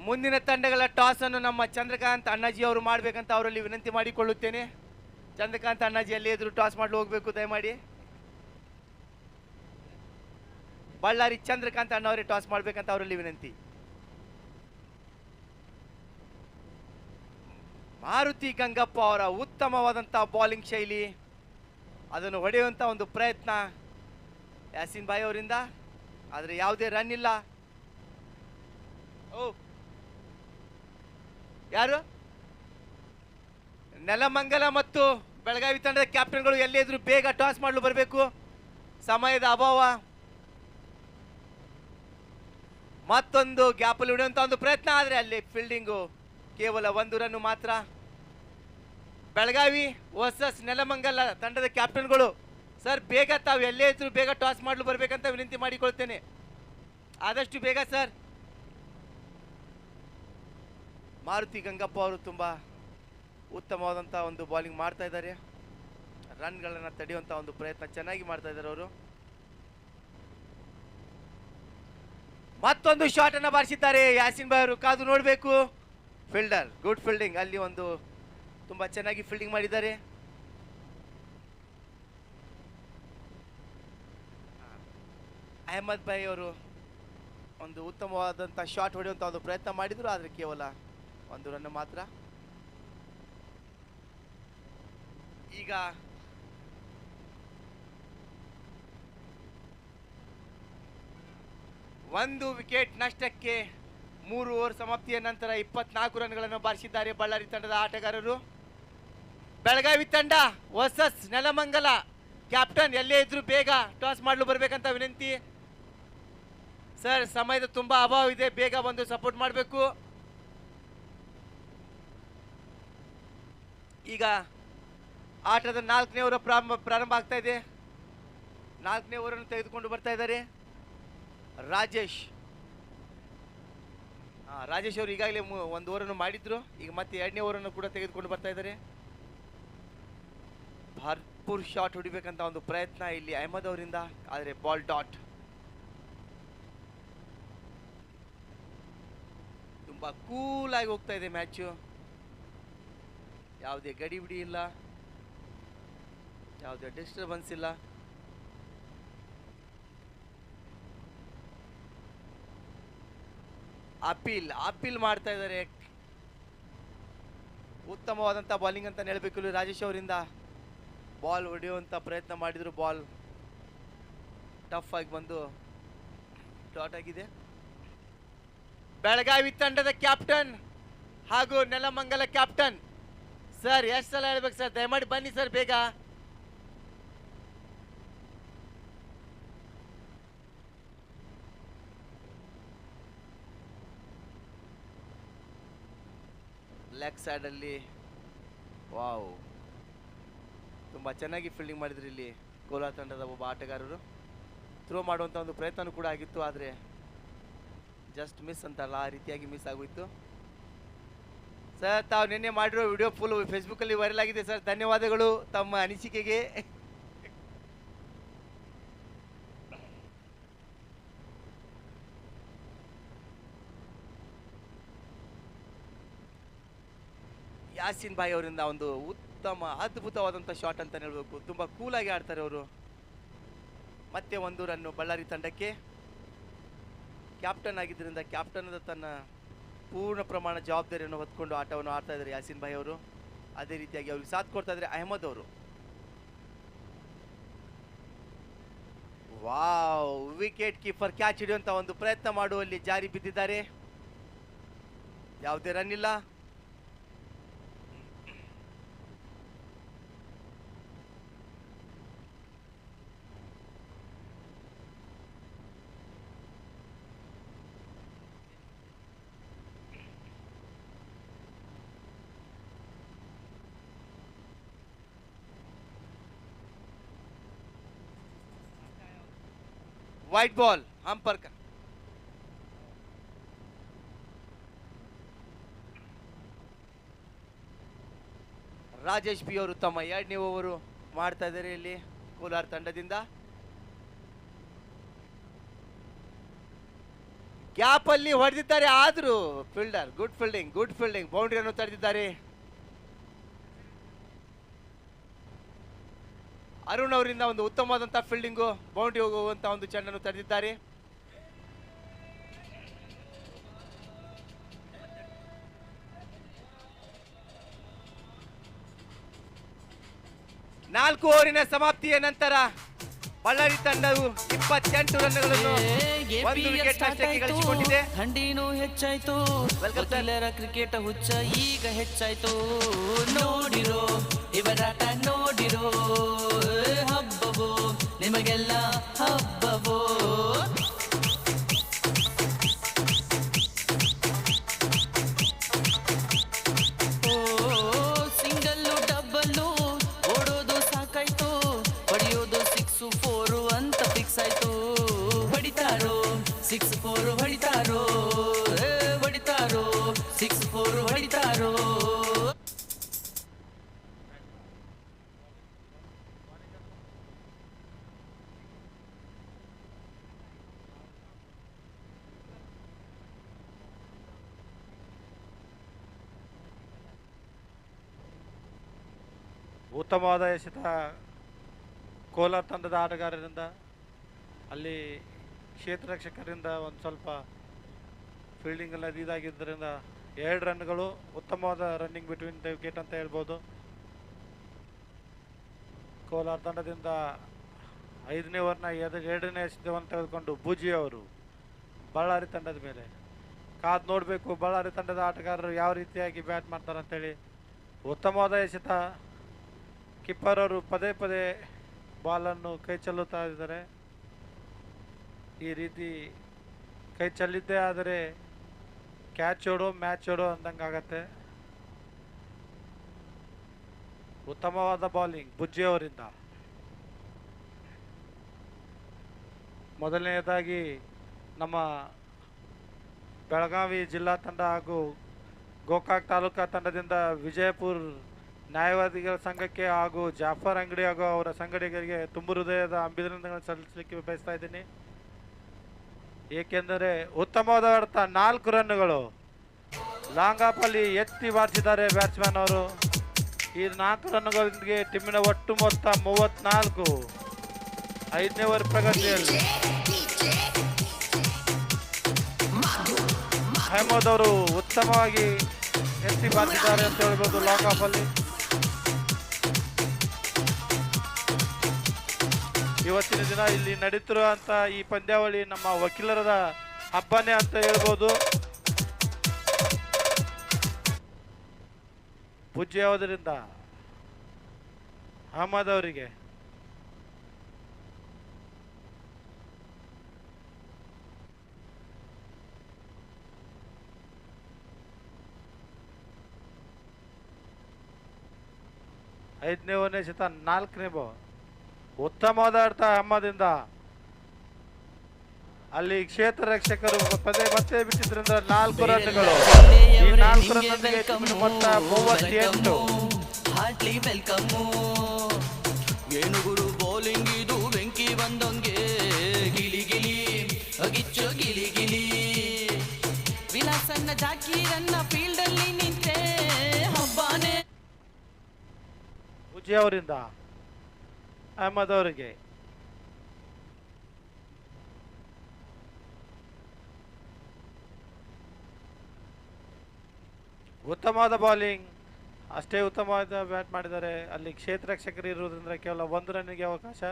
ಮುಂದಿನ ತಂಡಗಳ ಟಾಸ್ ಅನ್ನು ನಮ್ಮ ಚಂದ್ರಕಾಂತ್ ಅಣ್ಣಾಜಿ ಅವರು ಮಾಡಬೇಕಂತ ಅವರಲ್ಲಿ ವಿನಂತಿ ಮಾಡಿಕೊಳ್ಳುತ್ತೇನೆ. ಚಂದ್ರಕಾಂತ್ ಅಣ್ಣಾಜಿ ಅಲ್ಲಿ ಎದುರು ಟಾಸ್ ಮಾಡಲು ಹೋಗಬೇಕು ದಯಮಾಡಿ. ಬಳ್ಳಾರಿ ಚಂದ್ರಕಾಂತ್ ಅಣ್ಣ ಅವರೇ ಟಾಸ್ ಮಾಡಬೇಕಂತ ಅವರಲ್ಲಿ ವಿನಂತಿ. ಮಾರುತಿ ಗಂಗಪ್ಪ ಅವರ ಉತ್ತಮವಾದಂಥ ಬೌಲಿಂಗ್ ಶೈಲಿ, ಅದನ್ನು ಹೊಡೆಯುವಂಥ ಒಂದು ಪ್ರಯತ್ನ ಯಾಸಿನ್ ಭಾಯ್ ಅವರಿಂದ, ಆದರೆ ಯಾವುದೇ ರನ್ ಇಲ್ಲ. ಓ, ಯಾರು? ನೆಲಮಂಗಲ ಮತ್ತು ಬೆಳಗಾವಿ ತಂಡದ ಕ್ಯಾಪ್ಟನ್ಗಳು ಎಲ್ಲೇ ಇದ್ರು ಬೇಗ ಟಾಸ್ ಮಾಡಲು ಬರಬೇಕು, ಸಮಯದ ಅಭಾವ. ಮತ್ತೊಂದು ಗ್ಯಾಪಲ್ಲಿ ಹೊಡೆಯುವಂಥ ಒಂದು ಪ್ರಯತ್ನ, ಆದರೆ ಅಲ್ಲಿ ಫೀಲ್ಡಿಂಗು ಕೇವಲ 1 ರನ್ ಮಾತ್ರ. ಬೆಳಗಾವಿ ವರ್ಸಸ್ ನೆಲಮಂಗಲ ತಂಡದ ಕ್ಯಾಪ್ಟನ್ಗಳು, ಸರ್ ಬೇಗ ತಾವು ಎಲ್ಲೇ ಇದ್ರು ಬೇಗ ಟಾಸ್ ಮಾಡಲು ಬರಬೇಕಂತ ವಿನಂತಿ ಮಾಡಿಕೊಳ್ತೇನೆ, ಆದಷ್ಟು ಬೇಗ ಸರ್. ಮಾರುತಿ ಗಂಗಪ್ಪ ಅವರು ತುಂಬ ಉತ್ತಮವಾದಂಥ ಒಂದು ಬೌಲಿಂಗ್ ಮಾಡ್ತಾ ಇದ್ದಾರೆ. ರನ್ಗಳನ್ನು ತಡೆಯುವಂಥ ಒಂದು ಪ್ರಯತ್ನ ಚೆನ್ನಾಗಿ ಮಾಡ್ತಾ ಇದ್ದಾರೆ ಅವರು. ಮತ್ತೊಂದು ಶಾಟ್ ಅನ್ನು ಬಾರಿಸಿದ್ದಾರೆ ಯಾಸಿನ್ ಭಾಯ್ ಅವರು, ಕಾದು ನೋಡಬೇಕು. ಫೀಲ್ಡರ್ ಗುಡ್ ಫೀಲ್ಡಿಂಗ್, ಅಲ್ಲಿ ಒಂದು ತುಂಬ ಚೆನ್ನಾಗಿ ಫೀಲ್ಡಿಂಗ್ ಮಾಡಿದ್ದಾರೆ. ಅಹಮದ್ ಭಾಯ್ ಅವರು ಒಂದು ಉತ್ತಮವಾದಂಥ ಶಾಟ್ ಹೊಡೆಯುವಂಥ ಒಂದು ಪ್ರಯತ್ನ ಮಾಡಿದ್ರು, ಆದರೆ ಕೇವಲ 1 ರನ್ ಮಾತ್ರ. ಈಗ ಒಂದು ವಿಕೆಟ್ ನಷ್ಟಕ್ಕೆ 3 ಓವರ್ ಸಮಾಪ್ತಿಯ ನಂತರ 24 ರನ್ಗಳನ್ನು ಬಾರಿಸಿದ್ದಾರೆ ಬಳ್ಳಾರಿ ತಂಡದ ಆಟಗಾರರು. ಬೆಳಗಾವಿ ತಂಡ ವರ್ಸಸ್ ನೆಲಮಂಗಲ ಕ್ಯಾಪ್ಟನ್ ಎಲ್ಲೇ ಇದ್ರು ಬೇಗ ಟಾಸ್ ಮಾಡಲು ಬರಬೇಕಂತ ವಿನಂತಿ ಸರ್. ಸಮಯದ ತುಂಬ ಅಭಾವ ಇದೆ, ಬೇಗ ಬಂದು ಸಪೋರ್ಟ್ ಮಾಡಬೇಕು. ಈಗ ಆಟದ 4ನೇ ಓವರ್ ಪ್ರಾರಂಭ ಆಗ್ತಾ ಇದೆ. 4ನೇ ಓವರನ್ನು ತೆಗೆದುಕೊಂಡು ಬರ್ತಾ ಇದ್ದಾರೆ ರಾಜೇಶ್. ರಾಜೇಶ್ ಅವರು ಈಗಾಗಲೇ 1 ಓವರನ್ನು ಮಾಡಿದ್ರು, ಈಗ ಮತ್ತೆ 2ನೇ ಓವರನ್ನು ಕೂಡ ತೆಗೆದುಕೊಂಡು ಬರ್ತಾ ಇದ್ದಾರೆ. ಭರ್ಪೂರ್ ಶಾಟ್ ಹೊಡಿಬೇಕಂತ ಒಂದು ಪ್ರಯತ್ನ ಇಲ್ಲಿ ಅಹಮದ್ ಅವರಿಂದ, ಆದರೆ ಬಾಲ್ ಡಾಟ್. ತುಂಬಾ ಕೂಲ್ ಆಗಿ ಹೋಗ್ತಾ ಇದೆ ಮ್ಯಾಚು, ಯಾವುದೇ ಗಡಿಬಿಡಿ ಇಲ್ಲ, ಯಾವುದೇ ಡಿಸ್ಟರ್ಬೆನ್ಸ್ ಇಲ್ಲ. ಅಪೀಲ್ ಮಾಡ್ತಾ ಇದ್ದಾರೆ. ಉತ್ತಮವಾದಂಥ ಬೌಲಿಂಗ್ ಅಂತ ಹೇಳಬೇಕು ಇಲ್ಲಿ ರಾಜೇಶ್ ಅವರಿಂದ. ಬಾಲ್ ಹೊಡೆಯುವಂಥ ಪ್ರಯತ್ನ ಮಾಡಿದ್ರು, ಬಾಲ್ ಟಫ್ ಆಗಿ ಬಂದು ಡಾಟ್ ಆಗಿದೆ. ಬೆಳಗಾವಿ ತಂಡದ ಕ್ಯಾಪ್ಟನ್ ಹಾಗೂ ನೆಲಮಂಗಲ ಕ್ಯಾಪ್ಟನ್ ಸರ್, ಎಷ್ಟು ಸಲ ಹೇಳ್ಬೇಕು ಸರ್, ದಯಮಾಡಿ ಬನ್ನಿ ಸರ್ ಬೇಗ. ಲೆಗ್ ಸೈಡಲ್ಲಿ ವಾವ್, ತುಂಬ ಚೆನ್ನಾಗಿ ಫೀಲ್ಡಿಂಗ್ ಮಾಡಿದ್ರು ಇಲ್ಲಿ ಕೋಲಾರ ತಂಡದ ಒಬ್ಬ ಆಟಗಾರರು. ಥ್ರೋ ಮಾಡುವಂಥ ಒಂದು ಪ್ರಯತ್ನ ಕೂಡ ಆಗಿತ್ತು, ಆದರೆ ಜಸ್ಟ್ ಮಿಸ್ ಅಂತಲ್ಲ, ಆ ರೀತಿಯಾಗಿ ಮಿಸ್ ಆಗೋಯ್ತು. ಸರ್, ತಾವು ನಿನ್ನೆ ಮಾಡಿರೋ ವಿಡಿಯೋ ಫುಲ್ ಫೇಸ್ಬುಕ್ಕಲ್ಲಿ ವೈರಲ್ ಆಗಿದೆ ಸರ್, ಧನ್ಯವಾದಗಳು ತಮ್ಮ ಅನಿಸಿಕೆಗೆ. ಯಾಸಿನ್ ಭಾಯ್ ಅವರಿಂದ ಒಂದು ಉತ್ತಮ ಅದ್ಭುತವಾದಂಥ ಶಾಟ್ ಅಂತ ಹೇಳ್ಬೇಕು. ತುಂಬ ಕೂಲಾಗಿ ಆಡ್ತಾರೆ ಅವರು. ಮತ್ತೆ 1 ರನ್ನು ಬಳ್ಳಾರಿ ತಂಡಕ್ಕೆ. ಕ್ಯಾಪ್ಟನ್ ಆಗಿದ್ದರಿಂದ ಕ್ಯಾಪ್ಟನ್ ತನ್ನ ಪೂರ್ಣ ಪ್ರಮಾಣ ಜವಾಬ್ದಾರಿಯನ್ನು ಹೊತ್ಕೊಂಡು ಆಟವನ್ನು ಆಡ್ತಾ ಇದ್ದಾರೆ ಯಾಸಿನ್ ಭಾಯ್ ಅವರು. ಅದೇ ರೀತಿಯಾಗಿ ಅವ್ರಿಗೆ ಸಾಥ್ ಕೊಡ್ತಾ ಇದ್ದಾರೆ ಅಹಮದ್ ಅವರು. ವಾವ್, ವಿಕೆಟ್ ಕೀಪರ್ ಕ್ಯಾಚ್ ಹಿಡಿಯುವಂತ ಒಂದು ಪ್ರಯತ್ನ ಮಾಡುವಲ್ಲಿ ಜಾರಿ ಬಿದ್ದಿದ್ದಾರೆ. ಯಾವುದೇ ರನ್ ಇಲ್ಲ. ವೈಟ್ ಬಾಲ್ ಅಂಪರ್ಕ. ರಾಜೇಶ್ ಬಿ ಅವರು ತಮ್ಮ 2ನೇ ಓವರು ಮಾಡ್ತಾ ಇದ್ದಾರೆ ಇಲ್ಲಿ ಕೋಲಾರ ತಂಡದಿಂದ. ಗ್ಯಾಪ್ ಅಲ್ಲಿ ಹೊಡೆದಿದ್ದಾರೆ, ಆದ್ರೂ ಫೀಲ್ಡರ್ ಗುಡ್ ಫೀಲ್ಡಿಂಗ್ ಬೌಂಡ್ರಿಯನ್ನು ತಡೆದಿದ್ದಾರೆ. ಅರುಣ್ ಅವರಿಂದ ಒಂದು ಉತ್ತಮವಾದಂತಹ ಫೀಲ್ಡಿಂಗು, ಬೌಂಡ್ರಿ ಹೋಗುವಂತ ಒಂದು ಚೆಂಡನ್ನು ತಡೆದಿದ್ದಾರೆ. ನಾಲ್ಕು ಓವರಿನ ಸಮಾಪ್ತಿಯ ನಂತರ ಬಳ್ಳಾರಿ ತಂಡವು 28 ರನ್ಗಳನ್ನು ಒಂದು ವಿಕೆಟ್ ನಷ್ಟಕ್ಕೆ ಗಳಿಸಿಕೊಂಡಿದೆ. ಥಂಡಿನೂ ಹೆಚ್ಚಾಯ್ತು, ವಕೀಲರ ಕ್ರಿಕೆಟ್ ಹುಚ್ಚ ಈಗ ಹೆಚ್ಚಾಯ್ತು. ನೋಡಿರೋ ಇವರಾಟ ನೋಡಿರೋ, ಹಬ್ಬವೋ ನಿಮಗೆಲ್ಲ ಹಬ್ಬವೋ. ಸಿಂಗಲ್ಲು ಡಬ್ಬಲ್ಲು ಓಡೋದು ಸಾಕಾಯ್ತು, ಹೊಡೆಯೋದು 6-4 ಅಂತ ಫಿಕ್ಸ್ ಆಯ್ತು. ಹೊಡಿತಾರೋ 6-4 ಹೊಡಿತಾರೋ, ಹೊಡಿತಾರೋ 6-4 ಹೊಡಿತಾರೋ. ಉತ್ತಮವಾದ ಎಸೆತ ಕೋಲಾರ ತಂಡದ ಆಟಗಾರರಿಂದ, ಅಲ್ಲಿ ಕ್ಷೇತ್ರ ರಕ್ಷಕರಿಂದ ಒಂದು ಸ್ವಲ್ಪ ಫೀಲ್ಡಿಂಗ್ ಎಲ್ಲ ಇದಾಗಿದ್ದರಿಂದ 2 ರನ್ಗಳು ಉತ್ತಮವಾದ ರನ್ನಿಂಗ್ ಬಿಟ್ವೀನ್ ದ ವಿಕೆಟ್ ಅಂತ ಹೇಳ್ಬೋದು. ಕೋಲಾರ ತಂಡದಿಂದ 5ನೇ ಓವರ್ನ 2ನೇ ಎಸೆತವನ್ನು ತೆಗೆದುಕೊಂಡು ಬೂಜಿ ಅವರು ಬಳ್ಳಾರಿ ತಂಡದ ಮೇಲೆ ಕಾದು ನೋಡಬೇಕು. ಬಳ್ಳಾರಿ ತಂಡದ ಆಟಗಾರರು ಯಾವ ರೀತಿಯಾಗಿ ಬ್ಯಾಟ್ ಮಾಡ್ತಾರೆ ಅಂತೇಳಿ. ಉತ್ತಮವಾದ ಎಸೆತ. ಕೀಪರ್ ಅವರು ಪದೇ ಪದೇ ಬಾಲನ್ನು ಕೈ ಚೆಲ್ಲುತ್ತಾ ಇದ್ದಾರೆ. ಈ ರೀತಿ ಕೈ ಚೆಲ್ಲಿದ್ದೇ ಆದರೆ ಕ್ಯಾಚ್ ಓಡೋ ಮ್ಯಾಚ್ ಓಡೋ ಅಂದಂಗಾಗತ್ತೆ. ಉತ್ತಮವಾದ ಬೌಲಿಂಗ್ ಬುಜ್ಜಿ ಅವರಿಂದ. ಮೊದಲನೆಯದಾಗಿ ನಮ್ಮ ಬೆಳಗಾವಿ ಜಿಲ್ಲಾ ತಂಡ ಹಾಗೂ ಗೋಕಾಕ್ ತಾಲೂಕಾ ತಂಡದಿಂದ ವಿಜಯಪುರ ನ್ಯಾಯವಾದಿಗಳ ಸಂಘಕ್ಕೆ ಹಾಗೂ ಜಾಫರ್ ಅಂಗಡಿ ಹಾಗೂ ಅವರ ಸಂಗಡಿಗರಿಗೆ ತುಂಬು ಹೃದಯದ ಅಭಿನಂದನೆಗಳನ್ನು ಸಲ್ಲಿಸಲಿಕ್ಕೆ ಬಯಸ್ತಾ ಇದ್ದೀನಿ. ಏಕೆಂದರೆ ಉತ್ತಮವಾದ ಹೊಡೆತ 4 ರನ್ನುಗಳು ಲಾಂಗ್ ಆಫ್ ಅಲ್ಲಿ ಎತ್ತಿ ಬಾರಿಸಿದ್ದಾರೆ ಬ್ಯಾಟ್ಸ್ಮನ್ ಅವರು. ಈ 4 ರನ್ನುಗಳೊಂದಿಗೆ ಟೀಮಿನ ಒಟ್ಟು ಮೊತ್ತ 34. 5ನೇ ಓವರ್ ಪ್ರಗತಿಯಲ್ಲಿ ಅಹಮದ್ ಅವರು ಉತ್ತಮವಾಗಿ ಎತ್ತಿ ಬಾರಿಸಿದ್ದಾರೆ ಅಂತ ಹೇಳ್ಬೋದು ಲಾಂಗ್ ಆಫ್ ಅಲ್ಲಿ. ಇವತ್ತಿನ ದಿನ ಇಲ್ಲಿ ನಡೀತಿರುವಂತ ಈ ಪಂದ್ಯಾವಳಿ ನಮ್ಮ ವಕೀಲರದ ಹಬ್ಬನೇ ಅಂತ ಹೇಳ್ಬೋದು. ಪೂಜ್ಯ ಯಾವುದರಿಂದ ಅಹಮದ್ ಅವರಿಗೆ ಐದನೇ ಓವರ್ನೇ ಶತ 4ನೇ ಬಾಲ್. ಉತ್ತಮವಾದ ಆಟ ಅಹಮದಿಂದ. ಅಲ್ಲಿ ಕ್ಷೇತ್ರ ರಕ್ಷಕರು ಪದೇ ಮತ್ತೆ ಬಿಟ್ಟಿದ್ರಿಂದ 4 ರನ್ಗಳು. ಈ 4 ರನ್ನೊಂದಿಗೆ ಟೀಮಿನ ಮೊತ್ತ 38. Heartly welcome. ಏನು ಗುರು ಬೌಲಿಂಗ್ ಇದು ಬೆಂಕಿ ಬಂದಂಗೆ, ಗಿಲಿ ಗಿಲಿ ಗಿಚ್ಚು ಗಿಲಿ ಗಿಲಿ. ವಿಲಾಸನ್ನ ಜಾಕೀರನ್ನ ಫೀಲ್ಡ್ ಅಲ್ಲಿ ನಿಂತೆ ಹಬ್ಬಾನೆ. ಪೂಜ್ಯ ಅವರಿಂದ ಅಹಮದ್ ಅವರಿಗೆ ಉತ್ತಮವಾದ ಬೌಲಿಂಗ್, ಅಷ್ಟೇ ಉತ್ತಮವಾದ ಬ್ಯಾಟ್ ಮಾಡಿದ್ದಾರೆ. ಅಲ್ಲಿ ಕ್ಷೇತ್ರ ರಕ್ಷಕರು ಇರುವುದರಿಂದ ಕೇವಲ 1 ರನ್ನಿಗೆ ಅವಕಾಶ.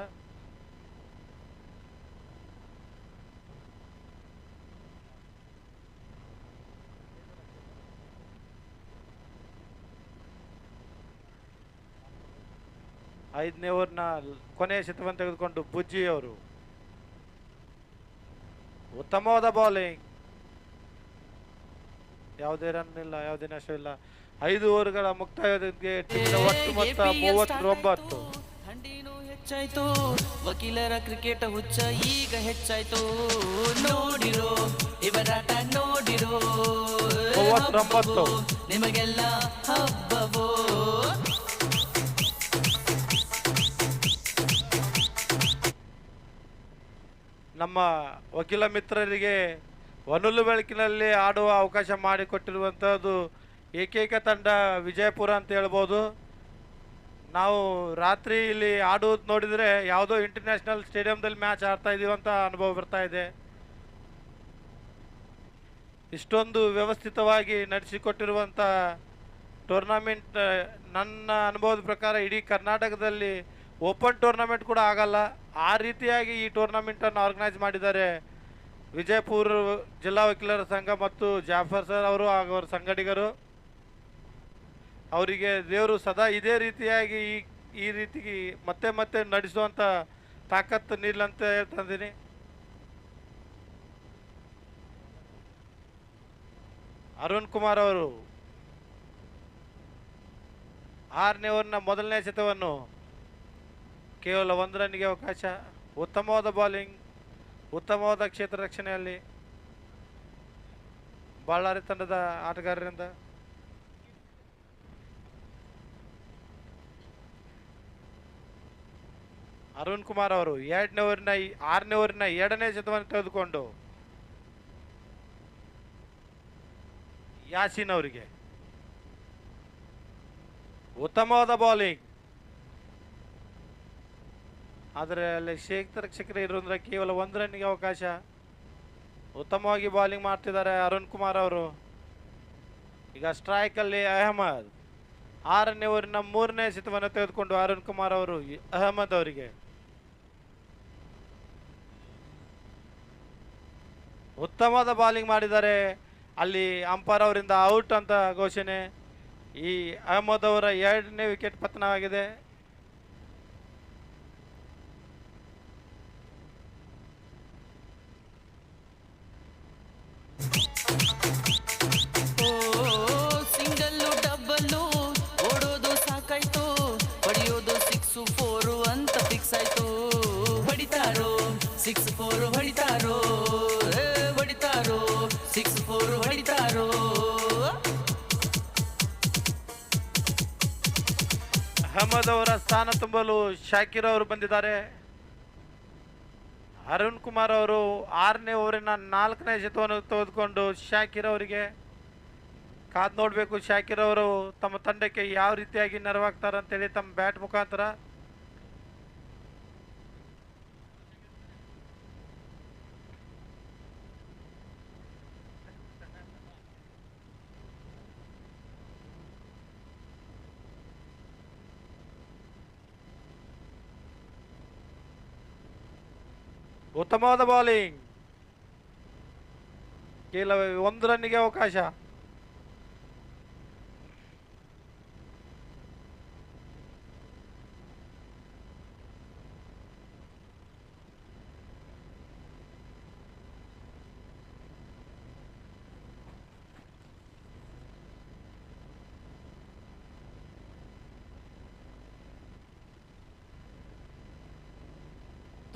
ಐದನೇ ಓವರ್ನ ಕೊನೆಯ ಶತವನ್ನು ತೆಗೆದುಕೊಂಡು ಬುಜ್ಜಿ ಅವರು ಉತ್ತಮವಾದ ಬೌಲಿಂಗ್, ಯಾವುದೇ ರನ್ ಇಲ್ಲ, ಯಾವುದೇ ನಷ್ಟವಿಲ್ಲ. 5 ಓವರ್ಗಳ ಮುಕ್ತಾಯದೊಂದಿಗೆ ಟೀಮಿನ ಒಟ್ಟು ಮೊತ್ತ 39. ಥಂಡಿನೂ ಹೆಚ್ಚಾಯ್ತು, ವಕೀಲರ ಕ್ರಿಕೆಟ್ ಹುಚ್ಚ ಈಗ ಹೆಚ್ಚಾಯ್ತು. ನೋಡಿರೋ ಇವರಾಟ ನೋಡಿರೋ, 39. ನಿಮಗೆಲ್ಲ ಹಬ್ಬವೋ. ನಮ್ಮ ವಕೀಲ ಮಿತ್ರರಿಗೆ ಹೊನಲು ಬೆಳಕಿನಲ್ಲಿ ಆಡುವ ಅವಕಾಶ ಮಾಡಿಕೊಟ್ಟಿರುವಂಥದ್ದು ಏಕೈಕ ತಂಡ ವಿಜಯಪುರ ಅಂತ ಹೇಳ್ಬೋದು. ನಾವು ರಾತ್ರಿ ಇಲ್ಲಿ ಆಡುವುದು ನೋಡಿದರೆ ಯಾವುದೋ ಇಂಟರ್ನ್ಯಾಷನಲ್ ಸ್ಟೇಡಿಯಂದಲ್ಲಿ ಮ್ಯಾಚ್ ಆಡ್ತಾ ಇದೀವಿ ಅಂತ ಅನುಭವ ಬರ್ತಾ ಇದೆ. ಇಷ್ಟೊಂದು ವ್ಯವಸ್ಥಿತವಾಗಿ ನಡೆಸಿಕೊಟ್ಟಿರುವಂಥ ಟೂರ್ನಮೆಂಟ್ ನನ್ನ ಅನುಭವದ ಪ್ರಕಾರ ಇಡೀ ಕರ್ನಾಟಕದಲ್ಲಿ ಓಪನ್ ಟೂರ್ನಮೆಂಟ್ ಕೂಡ ಆಗಲ್ಲ. ಆ ರೀತಿಯಾಗಿ ಈ ಟೂರ್ನಮೆಂಟನ್ನು ಆರ್ಗನೈಸ್ ಮಾಡಿದ್ದಾರೆ ವಿಜಯಪುರ ಜಿಲ್ಲಾ ವಕೀಲರ ಸಂಘ ಮತ್ತು ಜಾಫರ್ ಸರ್ ಅವರು ಹಾಗೂ ಅವರ ಸಂಗಡಿಗರು. ಅವರಿಗೆ ದೇವರು ಸದಾ ಇದೇ ರೀತಿಯಾಗಿ ಈ ರೀತಿ ಮತ್ತೆ ಮತ್ತೆ ನಡೆಸುವಂಥ ತಾಕತ್ತು ನೀಡಲಂತ ಹೇಳ್ತಿದ್ದೀನಿ. ಅರುಣ್ ಕುಮಾರ್ ಅವರು 6ನೇ ಓವರ್ನ ಮೊದಲನೇ ಶತವನ್ನು ಕೇವಲ 1 ರನ್ನಿಗೆ ಅವಕಾಶ. ಉತ್ತಮವಾದ ಬೌಲಿಂಗ್, ಉತ್ತಮವಾದ ಕ್ಷೇತ್ರ ರಕ್ಷಣೆಯಲ್ಲಿ ಬಳ್ಳಾರಿ ತಂಡದ ಆಟಗಾರರಿಂದ. ಅರುಣ್ ಕುಮಾರ್ ಅವರು 6ನೇ ಓವರಿನ 2ನೇ ಶತವನ್ನು ತೆಗೆದುಕೊಂಡು ಯಾಸೀನ್ ಅವರಿಗೆ ಉತ್ತಮವಾದ ಬೌಲಿಂಗ್, ಆದರೆ ಅಲ್ಲಿ ಕ್ಷೇತ್ರ ರಕ್ಷಕರು ಇರೋದ್ರ ಕೇವಲ 1 ರನ್ನಿಗೆ ಅವಕಾಶ. ಉತ್ತಮವಾಗಿ ಬೌಲಿಂಗ್ ಮಾಡ್ತಿದ್ದಾರೆ ಅರುಣ್ ಕುಮಾರ್ ಅವರು. ಈಗ ಸ್ಟ್ರೈಕಲ್ಲಿ ಅಹಮದ್ 6ನೇ ಓವರಿನ 3ನೇ ಶತವನ್ನು ತೆಗೆದುಕೊಂಡು ಅರುಣ್ ಕುಮಾರ್ ಅವರು ಅಹಮದ್ ಅವರಿಗೆ ಉತ್ತಮವಾದ ಬೌಲಿಂಗ್ ಮಾಡಿದ್ದಾರೆ. ಅಲ್ಲಿ ಅಂಪೈರ್ ಅವರಿಂದ ಔಟ್ ಅಂತ ಘೋಷಣೆ. ಈ ಅಹಮದ್ ಅವರ 2ನೇ ವಿಕೆಟ್ ಪತನವಾಗಿದೆ. ಸಿಂಗಲ್ಲು ಡಬ್ಬಲ್ಲು ಓಡೋದು ಸಾಕಾಯ್ತು, ಹೊಡೆಯೋದು 6 4 ಅಂತ ಫಿಕ್ಸ್ ಆಯ್ತು. ಹೊಡಿತಾರೋ 6 4 ಹೊಡಿತಾರೋ, ಹೊಡಿತಾರೋ 6 4 ಹೊಡಿತಾರೋ. ಅಹಮದ್ ಅವರ ಸ್ಥಾನ ತುಂಬಲು ಶಾಕಿರ್ ಅವರು ಬಂದಿದ್ದಾರೆ. ಅರುಣ್ ಕುಮಾರ್ ಅವರು 6ನೇ ಓವರಿನ 4ನೇ ಶತವನ್ನು ತೆಗೆದುಕೊಂಡು ಶಾಕಿರ್ ಅವರಿಗೆ ಕಾದು ನೋಡಬೇಕು. ಶಾಕಿರ್ ಅವರು ತಮ್ಮ ತಂಡಕ್ಕೆ ಯಾವ ರೀತಿಯಾಗಿ ನೆರವಾಗ್ತಾರೆ ಅಂತೇಳಿ ತಮ್ಮ ಬ್ಯಾಟ್ ಮುಖಾಂತರ. ಉತ್ತಮವಾದ ಬೌಲಿಂಗ್, ಕೇವಲ 1 ರನ್ನಿಗೆ ಅವಕಾಶ.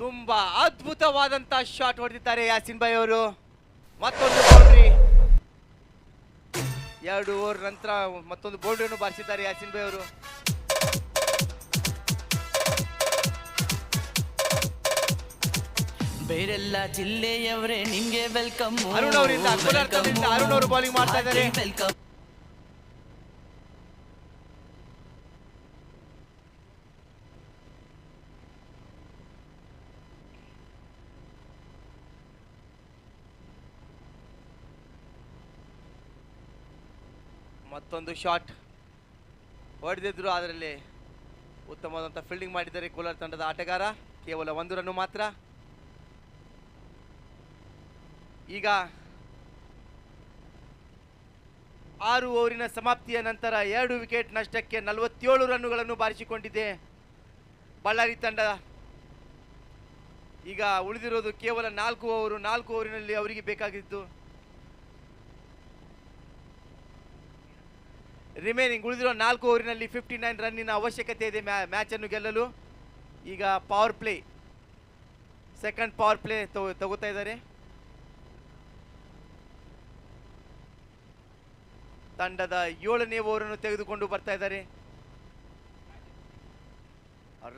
ತುಂಬಾ ಅದ್ಭುತವಾದಂತ ಶಾಟ್ ಹೊಡೆದಿದ್ದಾರೆ ಯಾಸಿನ್ ಭಾಯ್ ಅವರು. ಮತ್ತೊಂದು ಬೌಂಡ್ರಿ, 2 ಓವರ್ ನಂತರ ಮತ್ತೊಂದು ಬೌಂಡ್ರಿಯನ್ನು ಬಾರಿಸಿದ್ದಾರೆ ಯಾಸಿನ್ ಭಾಯ್ ಅವರು. ಬೇರೆಲ್ಲ ಜಿಲ್ಲೆಯವರೇ ನಿಮ್ಗೆ ವೆಲ್ಕಮ್. ಅರುಣ್ ಅವರಿಂದ ಅರುಣ್ ಅವರು ಬೌಲಿಂಗ್ ಮಾಡ್ತಾ ಇದ್ದಾರೆ. ವೆಲ್ಕಮ್. ಮತ್ತೊಂದು ಶಾಟ್ ಹೊಡೆದಿದ್ರು, ಅದರಲ್ಲಿ ಉತ್ತಮವಾದಂಥ ಫೀಲ್ಡಿಂಗ್ ಮಾಡಿದ್ದಾರೆ ಕೋಲಾರ ತಂಡದ ಆಟಗಾರ. ಕೇವಲ 1 ರನ್ನು ಮಾತ್ರ. ಈಗ 6 ಓವರಿನ ಸಮಾಪ್ತಿಯ ನಂತರ 2 ವಿಕೆಟ್ ನಷ್ಟಕ್ಕೆ 47 ರನ್ನುಗಳನ್ನು ಬಾರಿಸಿಕೊಂಡಿದೆ ಬಳ್ಳಾರಿ ತಂಡ. ಈಗ ಉಳಿದಿರೋದು ಕೇವಲ 4 ಓವರ್. 4 ಓವರಿನಲ್ಲಿ ಅವರಿಗೆ ಬೇಕಾಗಿದ್ದು ರಿಮೈನಿಂಗ್ ಉಳಿದಿರೋ 4 ಓವರಿನಲ್ಲಿ 59 ರನ್ನಿನ ಅವಶ್ಯಕತೆ ಇದೆ ಮ್ಯಾಚ್ ಅನ್ನು ಗೆಲ್ಲಲು. ಈಗ power play, second power play ತಗೋತಾ ಇದ್ದಾರೆ. ತಂಡದ 7ನೇ ಓವರನ್ನು ತೆಗೆದುಕೊಂಡು ಬರ್ತಾ ಇದ್ದಾರೆ.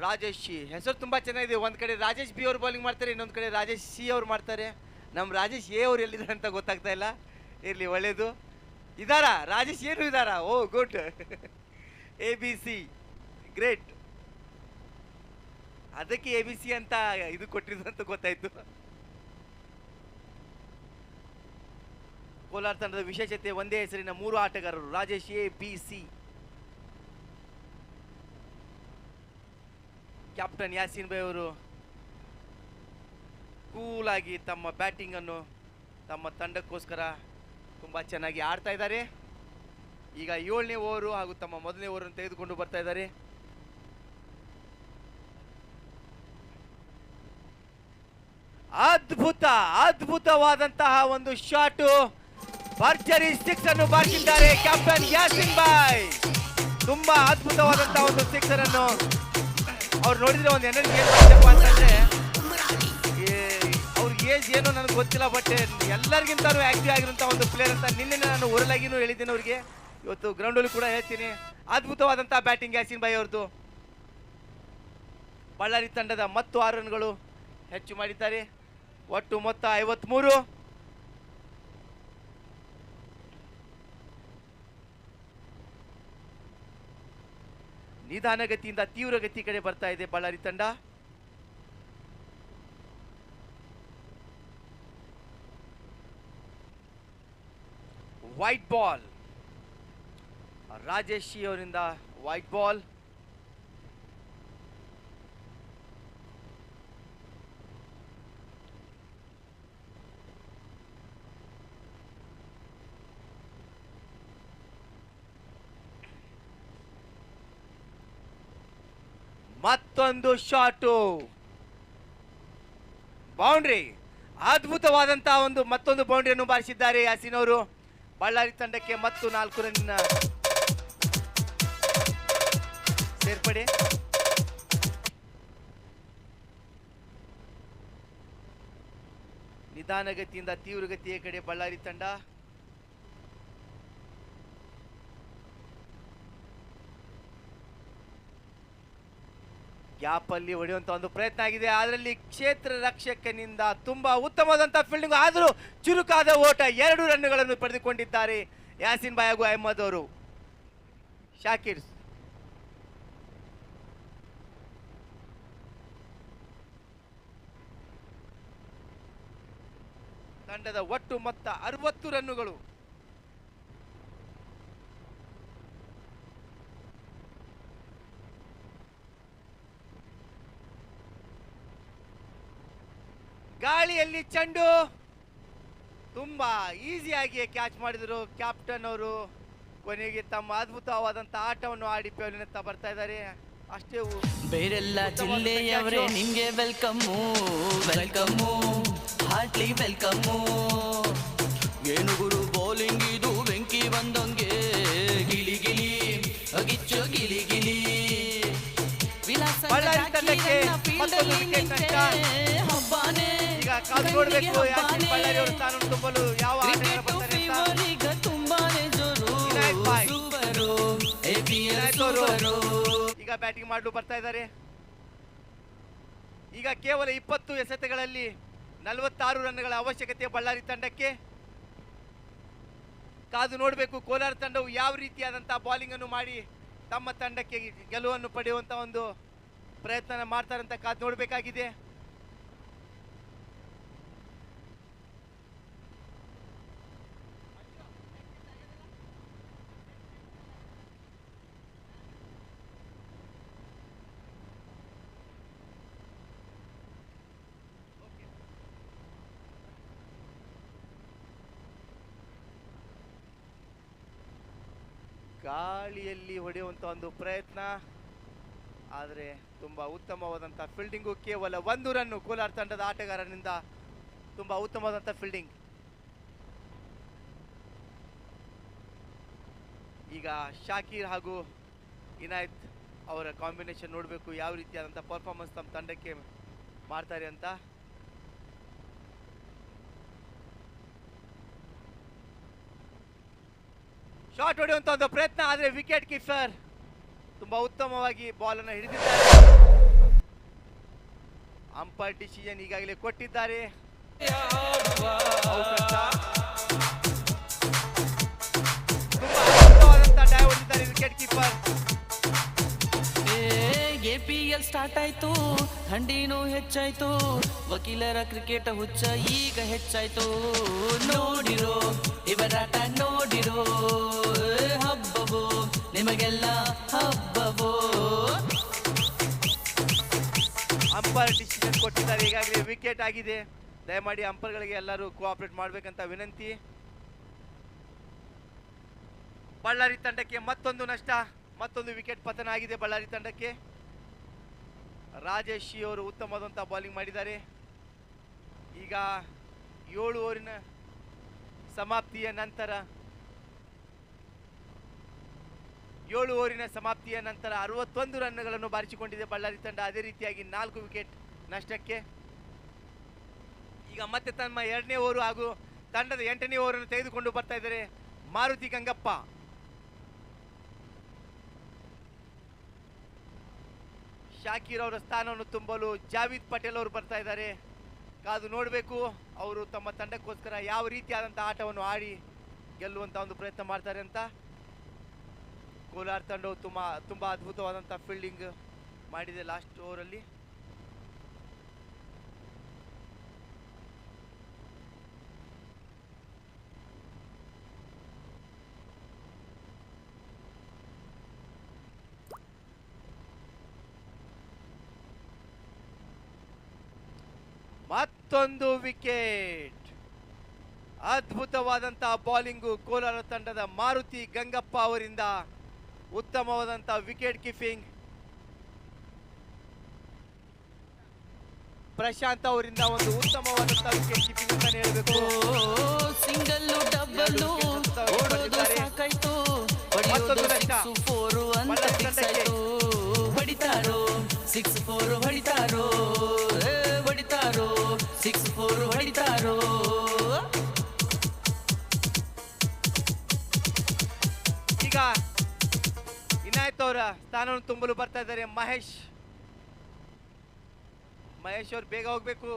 ರಾಜೇಶ್ ಸಿ ಹೆಸರು ತುಂಬಾ ಚೆನ್ನಾಗಿದೆ. ಒಂದ್ ಕಡೆ ರಾಜೇಶ್ ಬಿ ಅವರು ಬೌಲಿಂಗ್ ಮಾಡ್ತಾರೆ, ಇನ್ನೊಂದು ಕಡೆ ರಾಜೇಶ್ ಸಿ ಅವರು ಮಾಡ್ತಾರೆ. ನಮ್ಮ ರಾಜೇಶ್ ಎ ಅವರು ಎಲ್ಲಿದ್ದಾರೆ ಅಂತ ಗೊತ್ತಾಗ್ತಾ ಇಲ್ಲ. ಇರ್ಲಿ, ಒಳ್ಳೇದು. ಇದಾರಾ ರಾಜೇಶ್ ಏನು ಇದಾರಾ? ಓ ಗುಡ್. ABC great. ಅದಕ್ಕೆ ABC ಅಂತ ಇದು ಕೊಟ್ಟಿದ್ದು ಅಂತ ಗೊತ್ತಾಯ್ತು. ಕೋಲಾರ ತಂಡದ ವಿಶೇಷತೆ ಒಂದೇ ಹೆಸರಿನ 3 ಆಟಗಾರರು, ರಾಜೇಶ್ ABC. ಕ್ಯಾಪ್ಟನ್ ಯಾಸೀನ್ ಭಾಯ್ ಅವರು ಕೂಲ್ ಆಗಿ ತಮ್ಮ ಬ್ಯಾಟಿಂಗ್ ಅನ್ನು ತಮ್ಮ ತಂಡಕ್ಕೋಸ್ಕರ ತುಂಬಾ ಚೆನ್ನಾಗಿ ಆಡ್ತಾ ಇದ್ದಾರೆ. ಈಗ 7ನೇ ಓವರು ಹಾಗೂ ತಮ್ಮ ಮೊದಲನೇ ಓವರನ್ನು ತೆಗೆದುಕೊಂಡು ಬರ್ತಾ ಇದ್ದಾರೆ. ಅದ್ಭುತವಾದಂತಹ ಒಂದು ಶಾಟ್, ಭರ್ಜರಿ 6 ಅನ್ನು ಬಾರಿಸಿದ್ದಾರೆ ಕ್ಯಾಪ್ಟನ್ ಯಾಸೀನ್ ಭಾಯ್. ತುಂಬಾ ಅದ್ಭುತವಾದಂತಹ ಒಂದು 6 ಅನ್ನು ಅವ್ರು ನೋಡಿದ್ರೆ ಒಂದು ಎನರ್ಜಿ ಏನ್ ಅಂತಂದ್ರೆ, ಅವ್ರಿಗೆ ಏಜ್ ಏನೋ ನನಗೆ ಗೊತ್ತಿಲ್ಲ, ಬಟ್ ಎಲ್ಲರಿಗಿಂತ ಆಕ್ಟಿವ್ ಆಗಿರುವಂತ ಒಂದು ಪ್ಲೇಯರ್ ಅಂತ ನಿನ್ನೆ ನಾನು ಹೊರಲಾಗಿನೂ ಹೇಳಿದ್ದೀನಿ ಅವ್ರಿಗೆ, ಇವತ್ತು ಗ್ರೌಂಡಲ್ಲಿ ಕೂಡ ಹೇಳ್ತೀನಿ. ಅದ್ಭುತವಾದಂತಹ ಬ್ಯಾಟಿಂಗ್ ಯಾಸೀನ್ ಭಾಯ್ ಅವ್ರದ್ದು. ಬಳ್ಳಾರಿ ತಂಡದ ಮತ್ತು 6 ರನ್ಗಳು ಹೆಚ್ಚು ಮಾಡಿದ್ದಾರೆ. ಒಟ್ಟು ಮೊತ್ತ 53. ನಿಧಾನಗತಿಯಿಂದ ತೀವ್ರಗತಿ ಕಡೆ ಬರ್ತಾ ಇದೆ ಬಳ್ಳಾರಿ ತಂಡ. ವೈಟ್ ಬಾಲ್, ರಾಜೇಶ್ ಶಿ ಅವರಿಂದ ವೈಟ್ ಬಾಲ್. ಮತ್ತೊಂದು ಶಾಟು, ಬೌಂಡ್ರಿ. ಅದ್ಭುತವಾದಂತಹ ಮತ್ತೊಂದು ಬೌಂಡ್ರಿಯನ್ನು ಬಾರಿಸಿದ್ದಾರೆ ಯಾಸೀನ್ ಅವರು. ಬಳ್ಳಾರಿ ತಂಡಕ್ಕೆ ಮತ್ತು 4 ರನ್ನಿನ ಸೇರ್ಪಡೆ. ನಿಧಾನಗತಿಯಿಂದ ತೀವ್ರಗತಿಯ ಕಡೆ ಬಳ್ಳಾರಿ ತಂಡ. ಗ್ಯಾಪ್ ಅಲ್ಲಿ ಹೊಡೆಯುವಂತ ಒಂದು ಪ್ರಯತ್ನ ಆಗಿದೆ, ಅದರಲ್ಲಿ ಕ್ಷೇತ್ರ ರಕ್ಷಕನಿಂದ ತುಂಬಾ ಉತ್ತಮವಾದಂತಹ ಫೀಲ್ಡಿಂಗ್, ಆದರೂ ಚುರುಕಾದ ಓಟ. 2 ರನ್ನುಗಳನ್ನು ಪಡೆದುಕೊಂಡಿದ್ದಾರೆ ಯಾಸೀನ್ ಭಾಯ್ ಹಾಗೂ ಅಹ್ಮದ್ ಅವರು. ಶಾಕಿರ್ ತಂಡದ ಒಟ್ಟು ಮೊತ್ತ 60 ರನ್ನುಗಳು. ಗಾಳಿಯಲ್ಲಿ ಚೆಂಡು ತುಂಬಾ ಈಸಿಯಾಗಿ ಕ್ಯಾಚ್ ಮಾಡಿದರು ಕ್ಯಾಪ್ಟನ್ ಅವರು. ಕೊನೆಗೆ ತಮ್ಮ ಅದ್ಭುತವಾದಂತಹ ಆಟವನ್ನು ಆಡಿ ಪೇಲಿನತ್ತ ಬರ್ತಾ ಇದ್ದಾರೆ. ಅಷ್ಟೇ ಬೇರೆಲ್ಲ ಜಿಲ್ಲೆಯವರೇ ನಿಮ್ಗೆ ವೆಲ್ಕಮ್ಮು ವೆಲ್ಕಮ್ಮು ಹಾರ್ಟ್ಲಿ ವೆಲ್ಕಮ್ಮು. ಏನುಗುರು ಬೌಲಿಂಗ್ ಇದು ಬೆಂಕಿ ಬಂದಂಗೆ, ಗಿಲಿ ಗಿಲಿ ಗಿಚ್ಚು ಗಿಲಿ ಗಿಲಿ. ಬಳ್ಳಾರಿ ತಂಡಕ್ಕೆ ಮತ್ತೊಂದು ವಿಕೆಟ್ ನಷ್ಟ. ಈಗ ಕಾದು ನೋಡಬೇಕು ಯಾಸೀನ್ ಬಳ್ಳಾರಿ ಅವರು ಸ್ಥಾನವನ್ನು ತುಂಬಲು ಯಾವ ಆಟಗಾರ ಬರ್ತಾರೆ ಅಂತ. ತುಂಬಾನೇ ಜೋರು ಈಗ ಬ್ಯಾಟಿಂಗ್ ಮಾಡಲು ಬರ್ತಾ ಇದ್ದಾರೆ. ಈಗ ಕೇವಲ 20 ಎಸೆತಗಳಲ್ಲಿ 46 ರನ್ಗಳ ಅವಶ್ಯಕತೆ ಬಳ್ಳಾರಿ ತಂಡಕ್ಕೆ. ಕಾದು ನೋಡಬೇಕು ಕೋಲಾರ ತಂಡವು ಯಾವ ರೀತಿಯಾದಂತಹ ಬೌಲಿಂಗ್ ಅನ್ನು ಮಾಡಿ ತಮ್ಮ ತಂಡಕ್ಕೆ ಗೆಲುವನ್ನು ಪಡೆಯುವಂತ ಒಂದು ಪ್ರಯತ್ನ ಮಾಡ್ತಾರೆ ಅಂತ ಕಾದು ನೋಡಬೇಕಾಗಿದೆ. ಗಾಳಿಯಲ್ಲಿ ಹೊಡೆಯುವಂತ ಒಂದು ಪ್ರಯತ್ನ, ಆದರೆ ತುಂಬಾ ಉತ್ತಮವಾದಂತ ಫೀಲ್ಡಿಂಗು. ಕೇವಲ 1 ರನ್ನು ಕೋಲಾರ ತಂಡದ ಆಟಗಾರನಿಂದ. ತುಂಬಾ ಉತ್ತಮವಾದಂತ ಫೀಲ್ಡಿಂಗ್. ಈಗ ಶಾಕೀರ್ ಹಾಗೂ ಇನಾಯತ್ ಅವರ ಕಾಂಬಿನೇಷನ್ ನೋಡಬೇಕು, ಯಾವ ರೀತಿಯಾದಂಥ ಪರ್ಫಾರ್ಮೆನ್ಸ್ ತಮ್ಮ ತಂಡಕ್ಕೆ ಮಾಡ್ತಾರೆ ಅಂತ. ಶಾಟ್ ಹೊಡೆಯುವಂತ ಒಂದು ಪ್ರಯತ್ನ, ಆದರೆ ವಿಕೆಟ್ ಕೀಪರ್ ತುಂಬಾ ಉತ್ತಮವಾಗಿ ಬಾಲ್ ಅನ್ನು ಹಿಡಿದಿದ್ದಾರೆ. ಅಂಪೈರ್ ಡಿಸಿಷನ್ ಈಗಾಗಲೇ ಕೊಟ್ಟಿದ್ದಾರೆ. Out ಅಂತ. ತುಂಬಾ ಅದ್ಭುತವಾದಂತ ಡೈವ್ ಹೊಡೆದಿದ್ದಾರೆ ವಿಕೆಟ್ ಕೀಪರ್. ಎಪಿಎಲ್ ಸ್ಟಾರ್ಟ್ ಆಯ್ತು, ಥಂಡಿನೂ ಹೆಚ್ಚಾಯ್ತು, ವಕೀಲರ ಕ್ರಿಕೆಟ್ ಹುಚ್ಚ ಈಗ ಹೆಚ್ಚಾಯ್ತು. ನೋಡಿರೋ ಇವರಾಟ ನೋಡಿರೋ, ಹಬ್ಬವೋ ನಿಮಗೆಲ್ಲ ಹಬ್ಬವೋ. ಅಂಪೈರ್ ಡಿಸಿಷನ್ ಕೊಟ್ಟಿದ್ದಾರೆ, ಈಗಾಗಲೇ ವಿಕೆಟ್ ಆಗಿದೆ. ದಯಮಾಡಿ ಅಂಪೈರ್ಗಳಿಗೆ ಎಲ್ಲರೂ ಕೋಆಪರೇಟ್ ಮಾಡ್ಬೇಕಂತ ವಿನಂತಿ. ಬಳ್ಳಾರಿ ತಂಡಕ್ಕೆ ಮತ್ತೊಂದು ನಷ್ಟ, ಮತ್ತೊಂದು ವಿಕೆಟ್ ಪತನ ಆಗಿದೆ ಬಳ್ಳಾರಿ ತಂಡಕ್ಕೆ. ರಾಜೇಶ್ ಅವರು ಉತ್ತಮವಾದಂಥ ಬೌಲಿಂಗ್ ಮಾಡಿದ್ದಾರೆ. ಈಗ 7 ಓವರಿನ ಸಮಾಪ್ತಿಯ ನಂತರ 61 ರನ್ಗಳನ್ನು ಬಾರಿಸಿಕೊಂಡಿದೆ ಬಳ್ಳಾರಿ ತಂಡ. ಅದೇ ರೀತಿಯಾಗಿ 4 ವಿಕೆಟ್ ನಷ್ಟಕ್ಕೆ. ಈಗ ಮತ್ತೆ ತಮ್ಮ 2ನೇ ಓವರ್ ಹಾಗೂ ತಂಡದ 8ನೇ ಓವರನ್ನು ತೆಗೆದುಕೊಂಡು ಬರ್ತಾ ಇದ್ದಾರೆ ಮಾರುತಿ ಗಂಗಪ್ಪ. ಶಾಕೀರ್ ಅವರ ಸ್ಥಾನವನ್ನು ತುಂಬಲು ಜಾವೀದ್ ಪಟೇಲ್ ಅವರು ಬರ್ತಾ ಇದ್ದಾರೆ. ಕಾದು ನೋಡಬೇಕು ಅವರು ತಮ್ಮ ತಂಡಕ್ಕೋಸ್ಕರ ಯಾವ ರೀತಿಯಾದಂಥ ಆಟವನ್ನು ಆಡಿ ಗೆಲ್ಲುವಂಥ ಒಂದು ಪ್ರಯತ್ನ ಮಾಡ್ತಾರೆ ಅಂತ. ಕೋಲಾರ ತಂಡವು ತುಂಬಾ ಅದ್ಭುತವಾದಂಥ ಫೀಲ್ಡಿಂಗ್ ಮಾಡಿದೆ ಲಾಸ್ಟ್ ಓವರಲ್ಲಿ. ಮತ್ತೊಂದು ವಿಕೆಟ್. ಅದ್ಭುತವಾದಂತಹ ಬೌಲಿಂಗು ಕೋಲಾರ ತಂಡದ ಮಾರುತಿ ಗಂಗಪ್ಪ ಅವರಿಂದ. ಉತ್ತಮವಾದಂತ ವಿಕೆಟ್ ಕೀಪಿಂಗ್ ಪ್ರಶಾಂತ್ ಅವರಿಂದ. ಒಂದು ಉತ್ತಮವಾದಂತಹ ವಿಕೆಟ್ ಕೀಪಿಂಗ್ ಅಂತಾನೆ ಹೇಳ್ಬೇಕು. ಸಿಂಗಲ್ಲು ಡಬ್ಬಲ್ಲು ಓಡೋದು ಸಾಕಾಯ್ತು, ಮತ್ತೊಂದು ನಷ್ಟ. 6-4 ಅಂತ ಫಿಕ್ಸ್ ಆಯ್ತು. ಹೊಡಿತಾರೋ 6-4 ಹೊಡಿತಾರೋ, ಹೊಡಿತಾರೋ 6-4 ಹೊಡಿತಾರೋ. ಈಗ ಇನಾಯತ್ ಅವರ ಸ್ಥಾನವನ್ನು ತುಂಬಲು ಬರ್ತಾ ಇದ್ದಾರೆ ಮಹೇಶ್ ಅವರು ಬೇಗ ಹೋಗ್ಬೇಕು.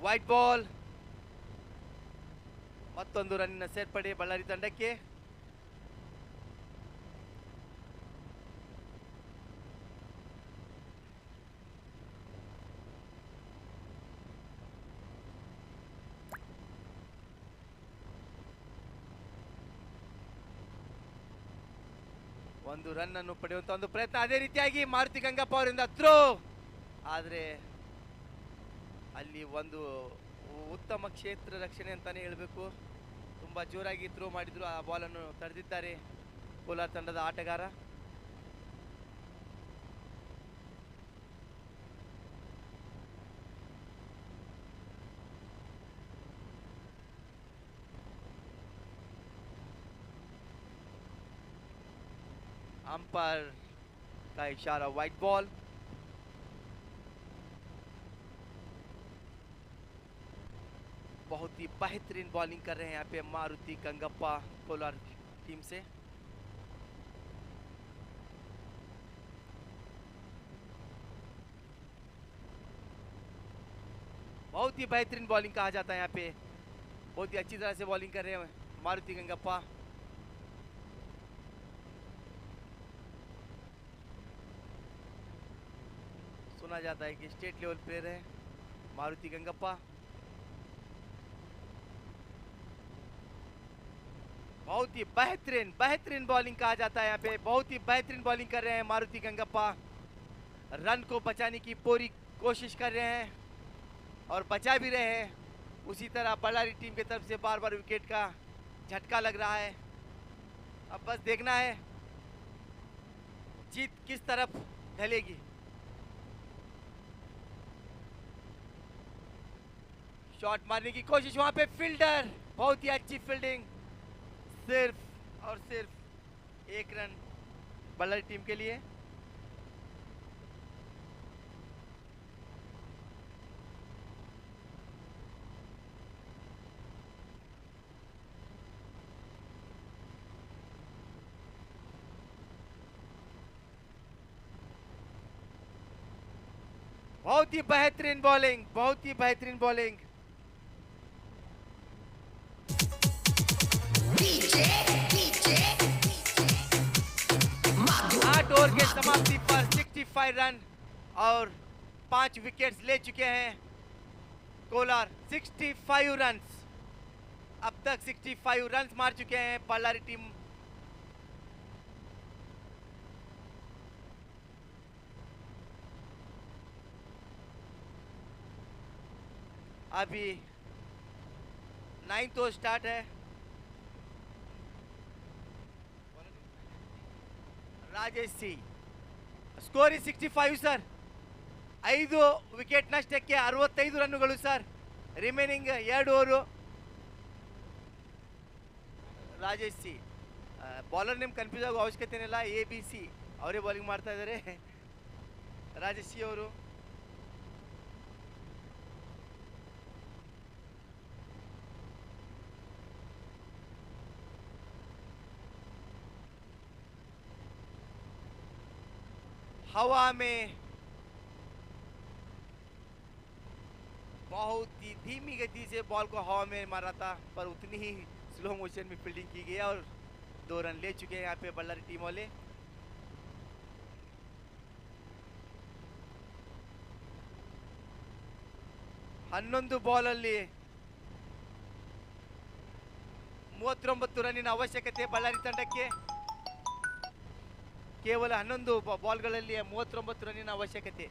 White ball. ಮತ್ತೊಂದು ರನ್ನಿನ ಸೇರ್ಪಡೆ ಬಳ್ಳಾರಿ ತಂಡಕ್ಕೆ. ಒಂದು ರನ್ ಅನ್ನು ಪಡೆಯುವಂತ ಒಂದು ಪ್ರಯತ್ನ. ಅದೇ ರೀತಿಯಾಗಿ ಮಾರುತಿ ಗಂಗಪ್ಪ ಅವರಿಂದ ಥ್ರೋ, ಆದರೆ ಅಲ್ಲಿ ಒಂದು ಉತ್ತಮ ಕ್ಷೇತ್ರ ರಕ್ಷಣೆ ಅಂತಾನೆ ಹೇಳಬೇಕು. ತುಂಬಾ ಜೋರಾಗಿ ಥ್ರೋ ಮಾಡಿದ್ರು, ಆ ಬಾಲನ್ನು ತಡೆದಿದ್ದಾರೆ ಕೋಲಾರ ತಂಡದ ಆಟಗಾರ. अंपायर का इशारा वाइट बॉल. बहुत ही बेहतरीन बॉलिंग कर रहे हैं यहाँ पे मारुति गंगप्पा कोलार टीम से. बहुत ही बेहतरीन बॉलिंग कहा जाता है यहाँ पे बहुत ही अच्छी तरह से बॉलिंग कर रहे हैं मारुति गंगप्पा। सुना जाता है कि स्टेट लेवल प्लेयर है मारुति गंगप्पा। बहुत ही बेहतरीन बॉलिंग कहा जाता है यहाँ पे। बहुत ही बेहतरीन बॉलिंग कर रहे हैं मारुति गंगप्पा। रन को बचाने की पूरी कोशिश कर रहे हैं और बचा भी रहे हैं। उसी तरह बल्लारी टीम की तरफ से बार बार विकेट का झटका लग रहा है। अब बस देखना है जीत किस तरफ ढलेगी। शॉट मारने की कोशिश, वहां पे फील्डर, बहुत ही अच्छी फील्डिंग। सिर्फ और सिर्फ एक रन बल्लारी टीम के लिए। बहुत ही बेहतरीन बॉलिंग, बहुत ही बेहतरीन बॉलिंग। आठ ओवर के समाप्ति पर 65 रन और 5 विकेट्स ले चुके हैं कोलार। 65 रन्स, अब तक 65 रन्स मार चुके हैं बल्लारी टीम। अभी 9th ओवर स्टार्ट है। Rajesh C score is 65 sir. 5 wicket ನಷ್ಟಕ್ಕೆ 65 ರನ್ನುಗಳು ಸರ್. Remaining 2 over. Rajesh C bowler name confuse ಆಗೋ ಅವಶ್ಯಕತೆ ಏನಿಲ್ಲ. ABC ಅವರೇ ಬೌಲಿಂಗ್ ಮಾಡ್ತಾ ಇದ್ದಾರೆ ರಾಜೇಶ್ ಸಿ ಅವರು. हवा में बहुत ही धीमी गति से बॉल को हवा में मारा था, पर उतनी ही स्लो मोशन में फील्डिंग की गई और 2 रन ले चुके हैं यहाँ पे बल्लारी टीम वाले। हन्नೊಂದು ಬಾಲ್ ಅಲ್ಲಿ 39 ರನ್ನಿನ ಅವಶ್ಯಕತೆ ಬಳ್ಳಾರಿ ತಂಡಕ್ಕೆ. ಕೇವಲ 11 ಬಾಲ್ಗಳಲ್ಲಿ 39 ರನ್ನಿನ ಅವಶ್ಯಕತೆ.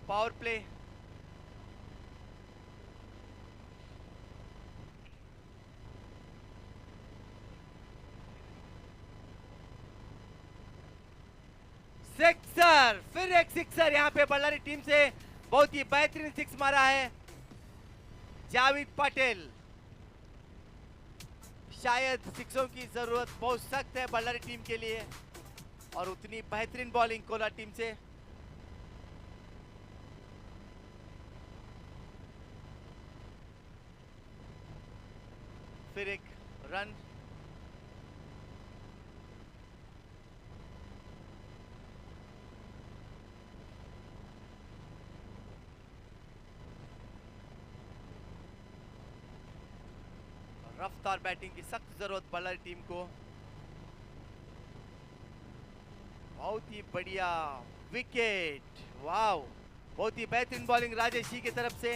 ಪವರ್ ಪ್ಲೇ सिक्सर, फिर एक सिक्सर यहाँ पे बल्लारी टीम से। बहुत ही बेहतरीन सिक्स मारा है जावेद पटेल। शायद सिक्सों की जरूरत बहुत सख्त है बल्लारी टीम के लिए और उतनी बेहतरीन बॉलिंग कोलार टीम से। फिर एक रन। रफ्तार बैटिंग की सख्त जरूरत बल्लारी टीम को। बहुत ही बढ़िया विकेट, वाव, बहुत ही बेहतरीन बॉलिंग राजेश जी की तरफ से।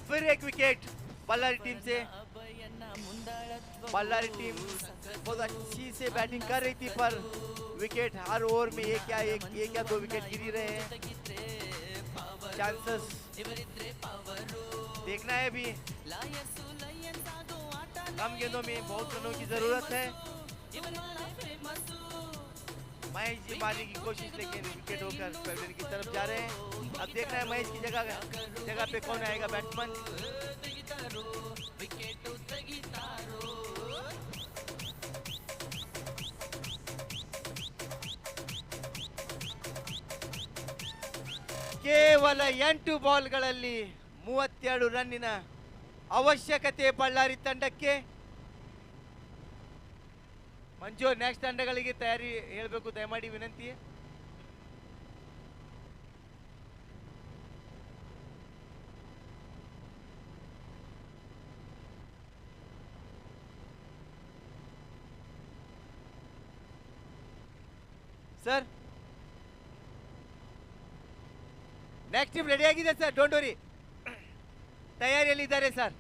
फिर एक विकेट बल्लारी टीम से। बल्लारी टीम बहुत अच्छी से बैटिंग कर रही थी, पर विकेट हर ओवर में एक या 2 विकेट गिर रहे हैं। चांसेस देखना है अभी। कम गेंदों में बहुत रनों की जरूरत है। महेश जी मारने की कोशिश, लेकिन विकेट होकर पेविलियन की तरफ जा रहे हैं। अब देखना है महेश की जगह पे कौन आएगा बैट्समैन। ಕೇವಲ 8 ಬಾಲ್ಗಳಲ್ಲಿ 32 ರನ್ನಿನ ಅವಶ್ಯಕತೆ ಬಳ್ಳಾರಿ ತಂಡಕ್ಕೆ. ಮಂಜು, ನೆಕ್ಸ್ಟ್ ತಂಡಗಳಿಗೆ ತಯಾರಿ ಹೇಳಬೇಕು ದಯಮಾಡಿ ವಿನಂತಿ. ಸರ್ ನೆಕ್ಸ್ಟ್ ಟೀಮ್ ರೆಡಿ ಆಗಿದೆ ಸರ್, ಡೋಂಟ್ ವರಿ, ತಯಾರಿಯಲ್ಲಿದ್ದಾರೆ ಸರ್.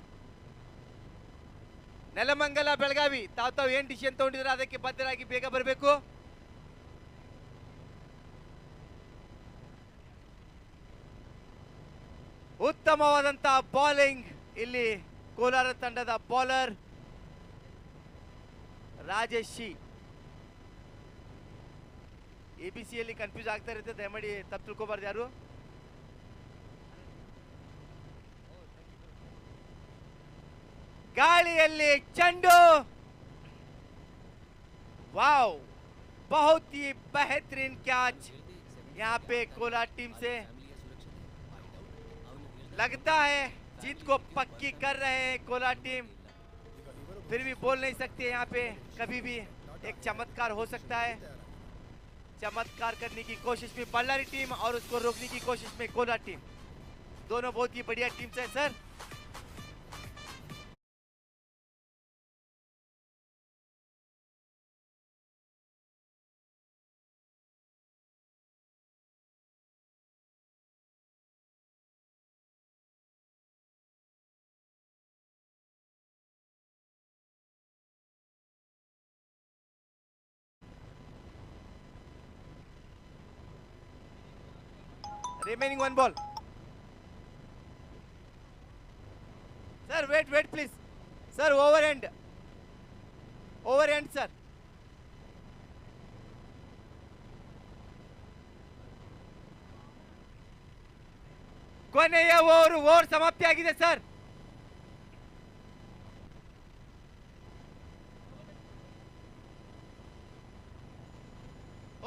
ನೆಲಮಂಗಲ ಬೆಳಗಾವಿ ತಾವು ಏನ್ ಡಿಸಿಷನ್ ತಗೊಂಡಿದ್ರೆ ಅದಕ್ಕೆ ಬದ್ಧರಾಗಿ ಬೇಗ ಬರಬೇಕು. ಉತ್ತಮವಾದಂತಹ ಬೌಲಿಂಗ್ ಇಲ್ಲಿ ಕೋಲಾರ ತಂಡದ ಬೌಲರ್ ರಾಜೇಶ್ ಶಿ. ಎಬಿಸಿಯಲ್ಲಿ ಕನ್ಫ್ಯೂಸ್ ಆಗ್ತಾ ಇರುತ್ತೆ, ದಯಮಾಡಿ ತಪ್ಪು ತಿಳ್ಕೊಬಾರ್ದು ಯಾರು. ಗಾಳಿಯಲ್ಲಿ ಚೆಂಡು, वाओ, बहुत ही बेहतरीन कैच यहाँ पे कोलार टीम से. लगता है जीत को पक्की कर रहे हैं कोलार टीम, फिर भी बोल नहीं सकते यहाँ पे, कभी भी एक चमत्कार हो सकता है. चमत्कार करने की कोशिश में बल्लारी टीम और उसको रोकने की कोशिश में कोलार टीम, दोनों बहुत ही बढ़िया टीम है sir. Remaining one ball. Sir, wait please. Sir, overhand. Overhand, sir. ಕೊನೆಯ ಓವರ್ ಸಮಾಪ್ತಿ ಆಗಿದೆ sir.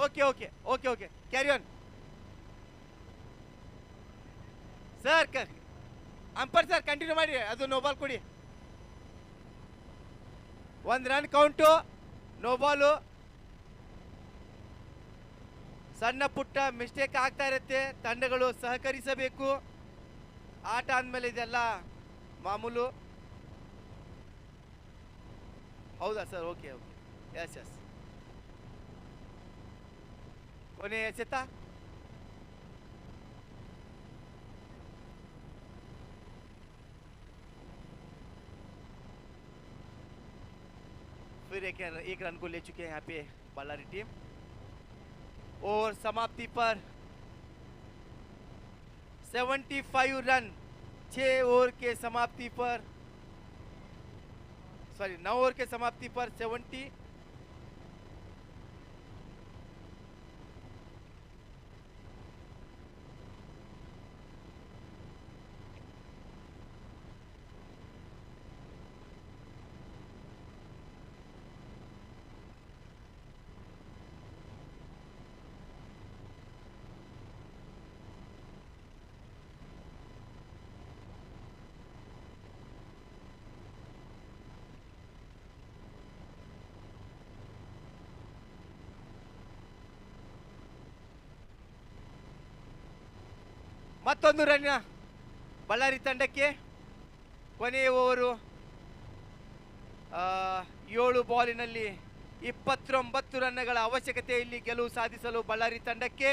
Okay carry on sir. ಅಂಪರ್ sir continue ಮಾಡಿ, ಅದು ನೋ ಬಾಲ್ ಕೊಡಿ. 1 ರನ್ ಕೌಂಟು, ನೋ ಬಾಲು. ಸಣ್ಣ ಪುಟ್ಟ ಮಿಸ್ಟೇಕ್ ಆಗ್ತಾ ಇರುತ್ತೆ, ತಂಡಗಳು ಸಹಕರಿಸಬೇಕು. ಆಟ ಅಂದಮೇಲೆ ಇದೆಲ್ಲ ಮಾಮೂಲು. ಹೌದಾ ಸರ್? ಓಕೆ ಎಸ್ ಕೊನೆ ಎಸೆತ. फिर एक रन को ले चुके हैं यहाँ पे बल्लारी टीम. और समाप्ति पर 75 रन 6 ओवर के समाप्ति पर, 9 ओवर के समाप्ति पर 70. ಮತ್ತೊಂದು ರನ್ ಬಳ್ಳಾರಿ ತಂಡಕ್ಕೆ. ಕೊನೆಯ ಓವರು 7 ಬಾಲಿನಲ್ಲಿ 29 ರನ್ಗಳ ಅವಶ್ಯಕತೆ ಇಲ್ಲಿ ಗೆಲುವು ಸಾಧಿಸಲು ಬಳ್ಳಾರಿ ತಂಡಕ್ಕೆ.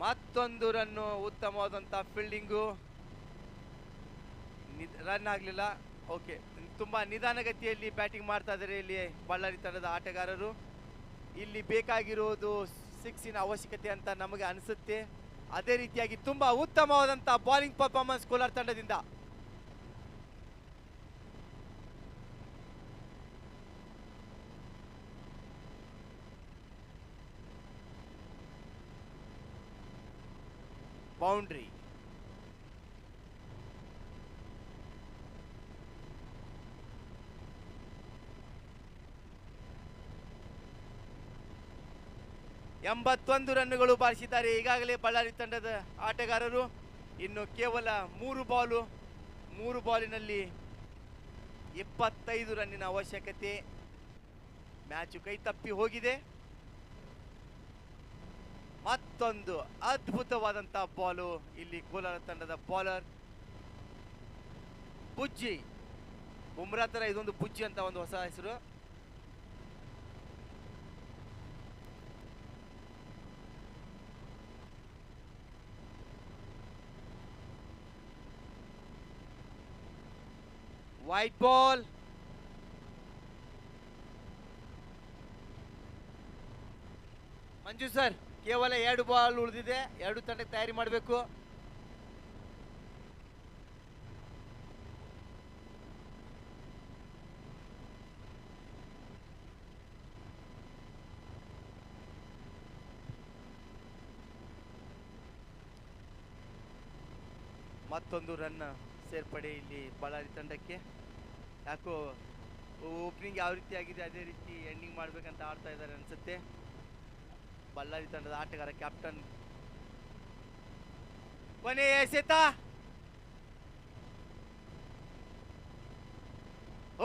ಮತ್ತೊಂದು ರನ್ನು, ಉತ್ತಮವಾದಂಥ ಫೀಲ್ಡಿಂಗು, ರನ್ ಆಗಲಿಲ್ಲ. ಓಕೆ, ತುಂಬಾ ನಿಧಾನಗತಿಯಲ್ಲಿ ಬ್ಯಾಟಿಂಗ್ ಮಾಡ್ತಾ ಇದ್ದಾರೆ ಇಲ್ಲಿ ಬಳ್ಳಾರಿ ತಂಡದ ಆಟಗಾರರು. ಇಲ್ಲಿ ಬೇಕಾಗಿರೋದು 6 ಅವಶ್ಯಕತೆ ಅಂತ ನಮಗೆ ಅನಿಸುತ್ತೆ. ಅದೇ ರೀತಿಯಾಗಿ ತುಂಬಾ ಉತ್ತಮವಾದಂಥ ಬೌಲಿಂಗ್ ಪರ್ಫಾರ್ಮೆನ್ಸ್ ಕೋಲಾರ ತಂಡದಿಂದ. ಬೌಂಡ್ರಿ. ಎಂಬತ್ತೊಂದು ರನ್ನುಗಳು ಬಾರಿಸಿದ್ದಾರೆ ಈಗಾಗಲೇ ಬಳ್ಳಾರಿ ತಂಡದ ಆಟಗಾರರು. ಇನ್ನು ಕೇವಲ 3 ಬಾಲಿನಲ್ಲಿ 25 ರನ್ನಿನ ಅವಶ್ಯಕತೆ. ಮ್ಯಾಚು ಕೈ ತಪ್ಪಿ ಹೋಗಿದೆ. ಮತ್ತೊಂದು ಅದ್ಭುತವಾದಂಥ ಬಾಲು ಇಲ್ಲಿ ಕೋಲಾರ ತಂಡದ ಬೌಲರ್ ಬುಜ್ಜಿ. ಬುಮ್ರಾ ತರ ಇದೊಂದು ಬುಜ್ಜಿ ಅಂತ ಒಂದು ಹೊಸ ಹೆಸರು. White ball. ಮಂಜು ಸರ್, ಕೇವಲ 2 ಬಾಲ್ ಉಳಿದಿದೆ. 2 ತಂಡಕ್ಕೆ ತಯಾರಿ ಮಾಡಬೇಕು. ಮತ್ತೊಂದು ರನ್ ಸೇರ್ಪಡೆ ಇಲ್ಲಿ ಬಳ್ಳಾರಿ ತಂಡಕ್ಕೆ. ಯಾಕೋ ಓಪನಿಂಗ್ ಯಾವ ರೀತಿ ಆಗಿದೆ ಅದೇ ರೀತಿ ಎಂಡಿಂಗ್ ಮಾಡ್ಬೇಕಂತ ಆಡ್ತಾ ಇದ್ದಾರೆ ಅನ್ಸುತ್ತೆ ಬಳ್ಳಾರಿ ತಂಡದ ಆಟಗಾರ ಕ್ಯಾಪ್ಟನ್. ಕೊನೆಯ ಎಸೆತ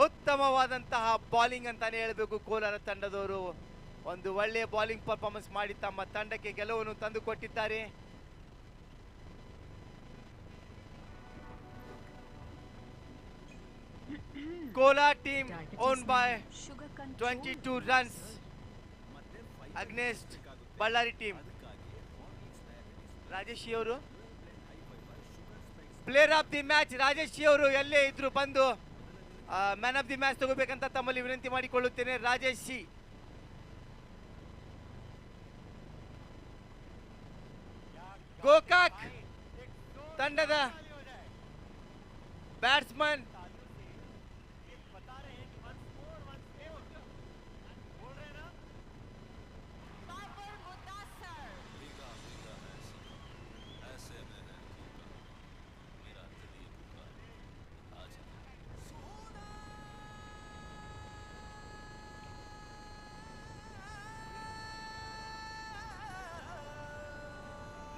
ಉತ್ತಮವಾದಂತಹ ಬಾಲಿಂಗ್ ಅಂತಾನೆ ಹೇಳಬೇಕು. ಕೋಲಾರ ತಂಡದವರು ಒಂದು ಒಳ್ಳೆಯ ಬಾಲಿಂಗ್ ಪರ್ಫಾರ್ಮೆನ್ಸ್ ಮಾಡಿ ತಮ್ಮ ತಂಡಕ್ಕೆ ಗೆಲುವನ್ನು ತಂದುಕೊಟ್ಟಿದ್ದಾರೆ. Kolar team owned by 22 runs against Ballari team. ರಾಜೇಶಿ ಅವರು ಪ್ಲೇಯರ್ ಆಫ್ ದಿ ಮ್ಯಾಚ್. ರಾಜೇಶಿ ಅವರು ಎಲ್ಲೇ ಇದ್ರು ಬಂದು ಮ್ಯಾನ್ ಆಫ್ ದಿ ಮ್ಯಾಚ್ ತಗೋಬೇಕಂತ ತಮ್ಮಲ್ಲಿ ವಿನಂತಿ ಮಾಡಿಕೊಳ್ಳುತ್ತೇನೆ. ರಾಜೇಶಿ ಗೋಕಾಕ್ ತಂಡದ ಬ್ಯಾಟ್ಸ್ಮನ್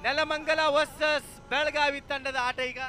ನೆಲಮಂಗಲ ವರ್ಸಸ್ ಬೆಳಗಾವಿ ತಂಡದ ಆಟ ಈಗ.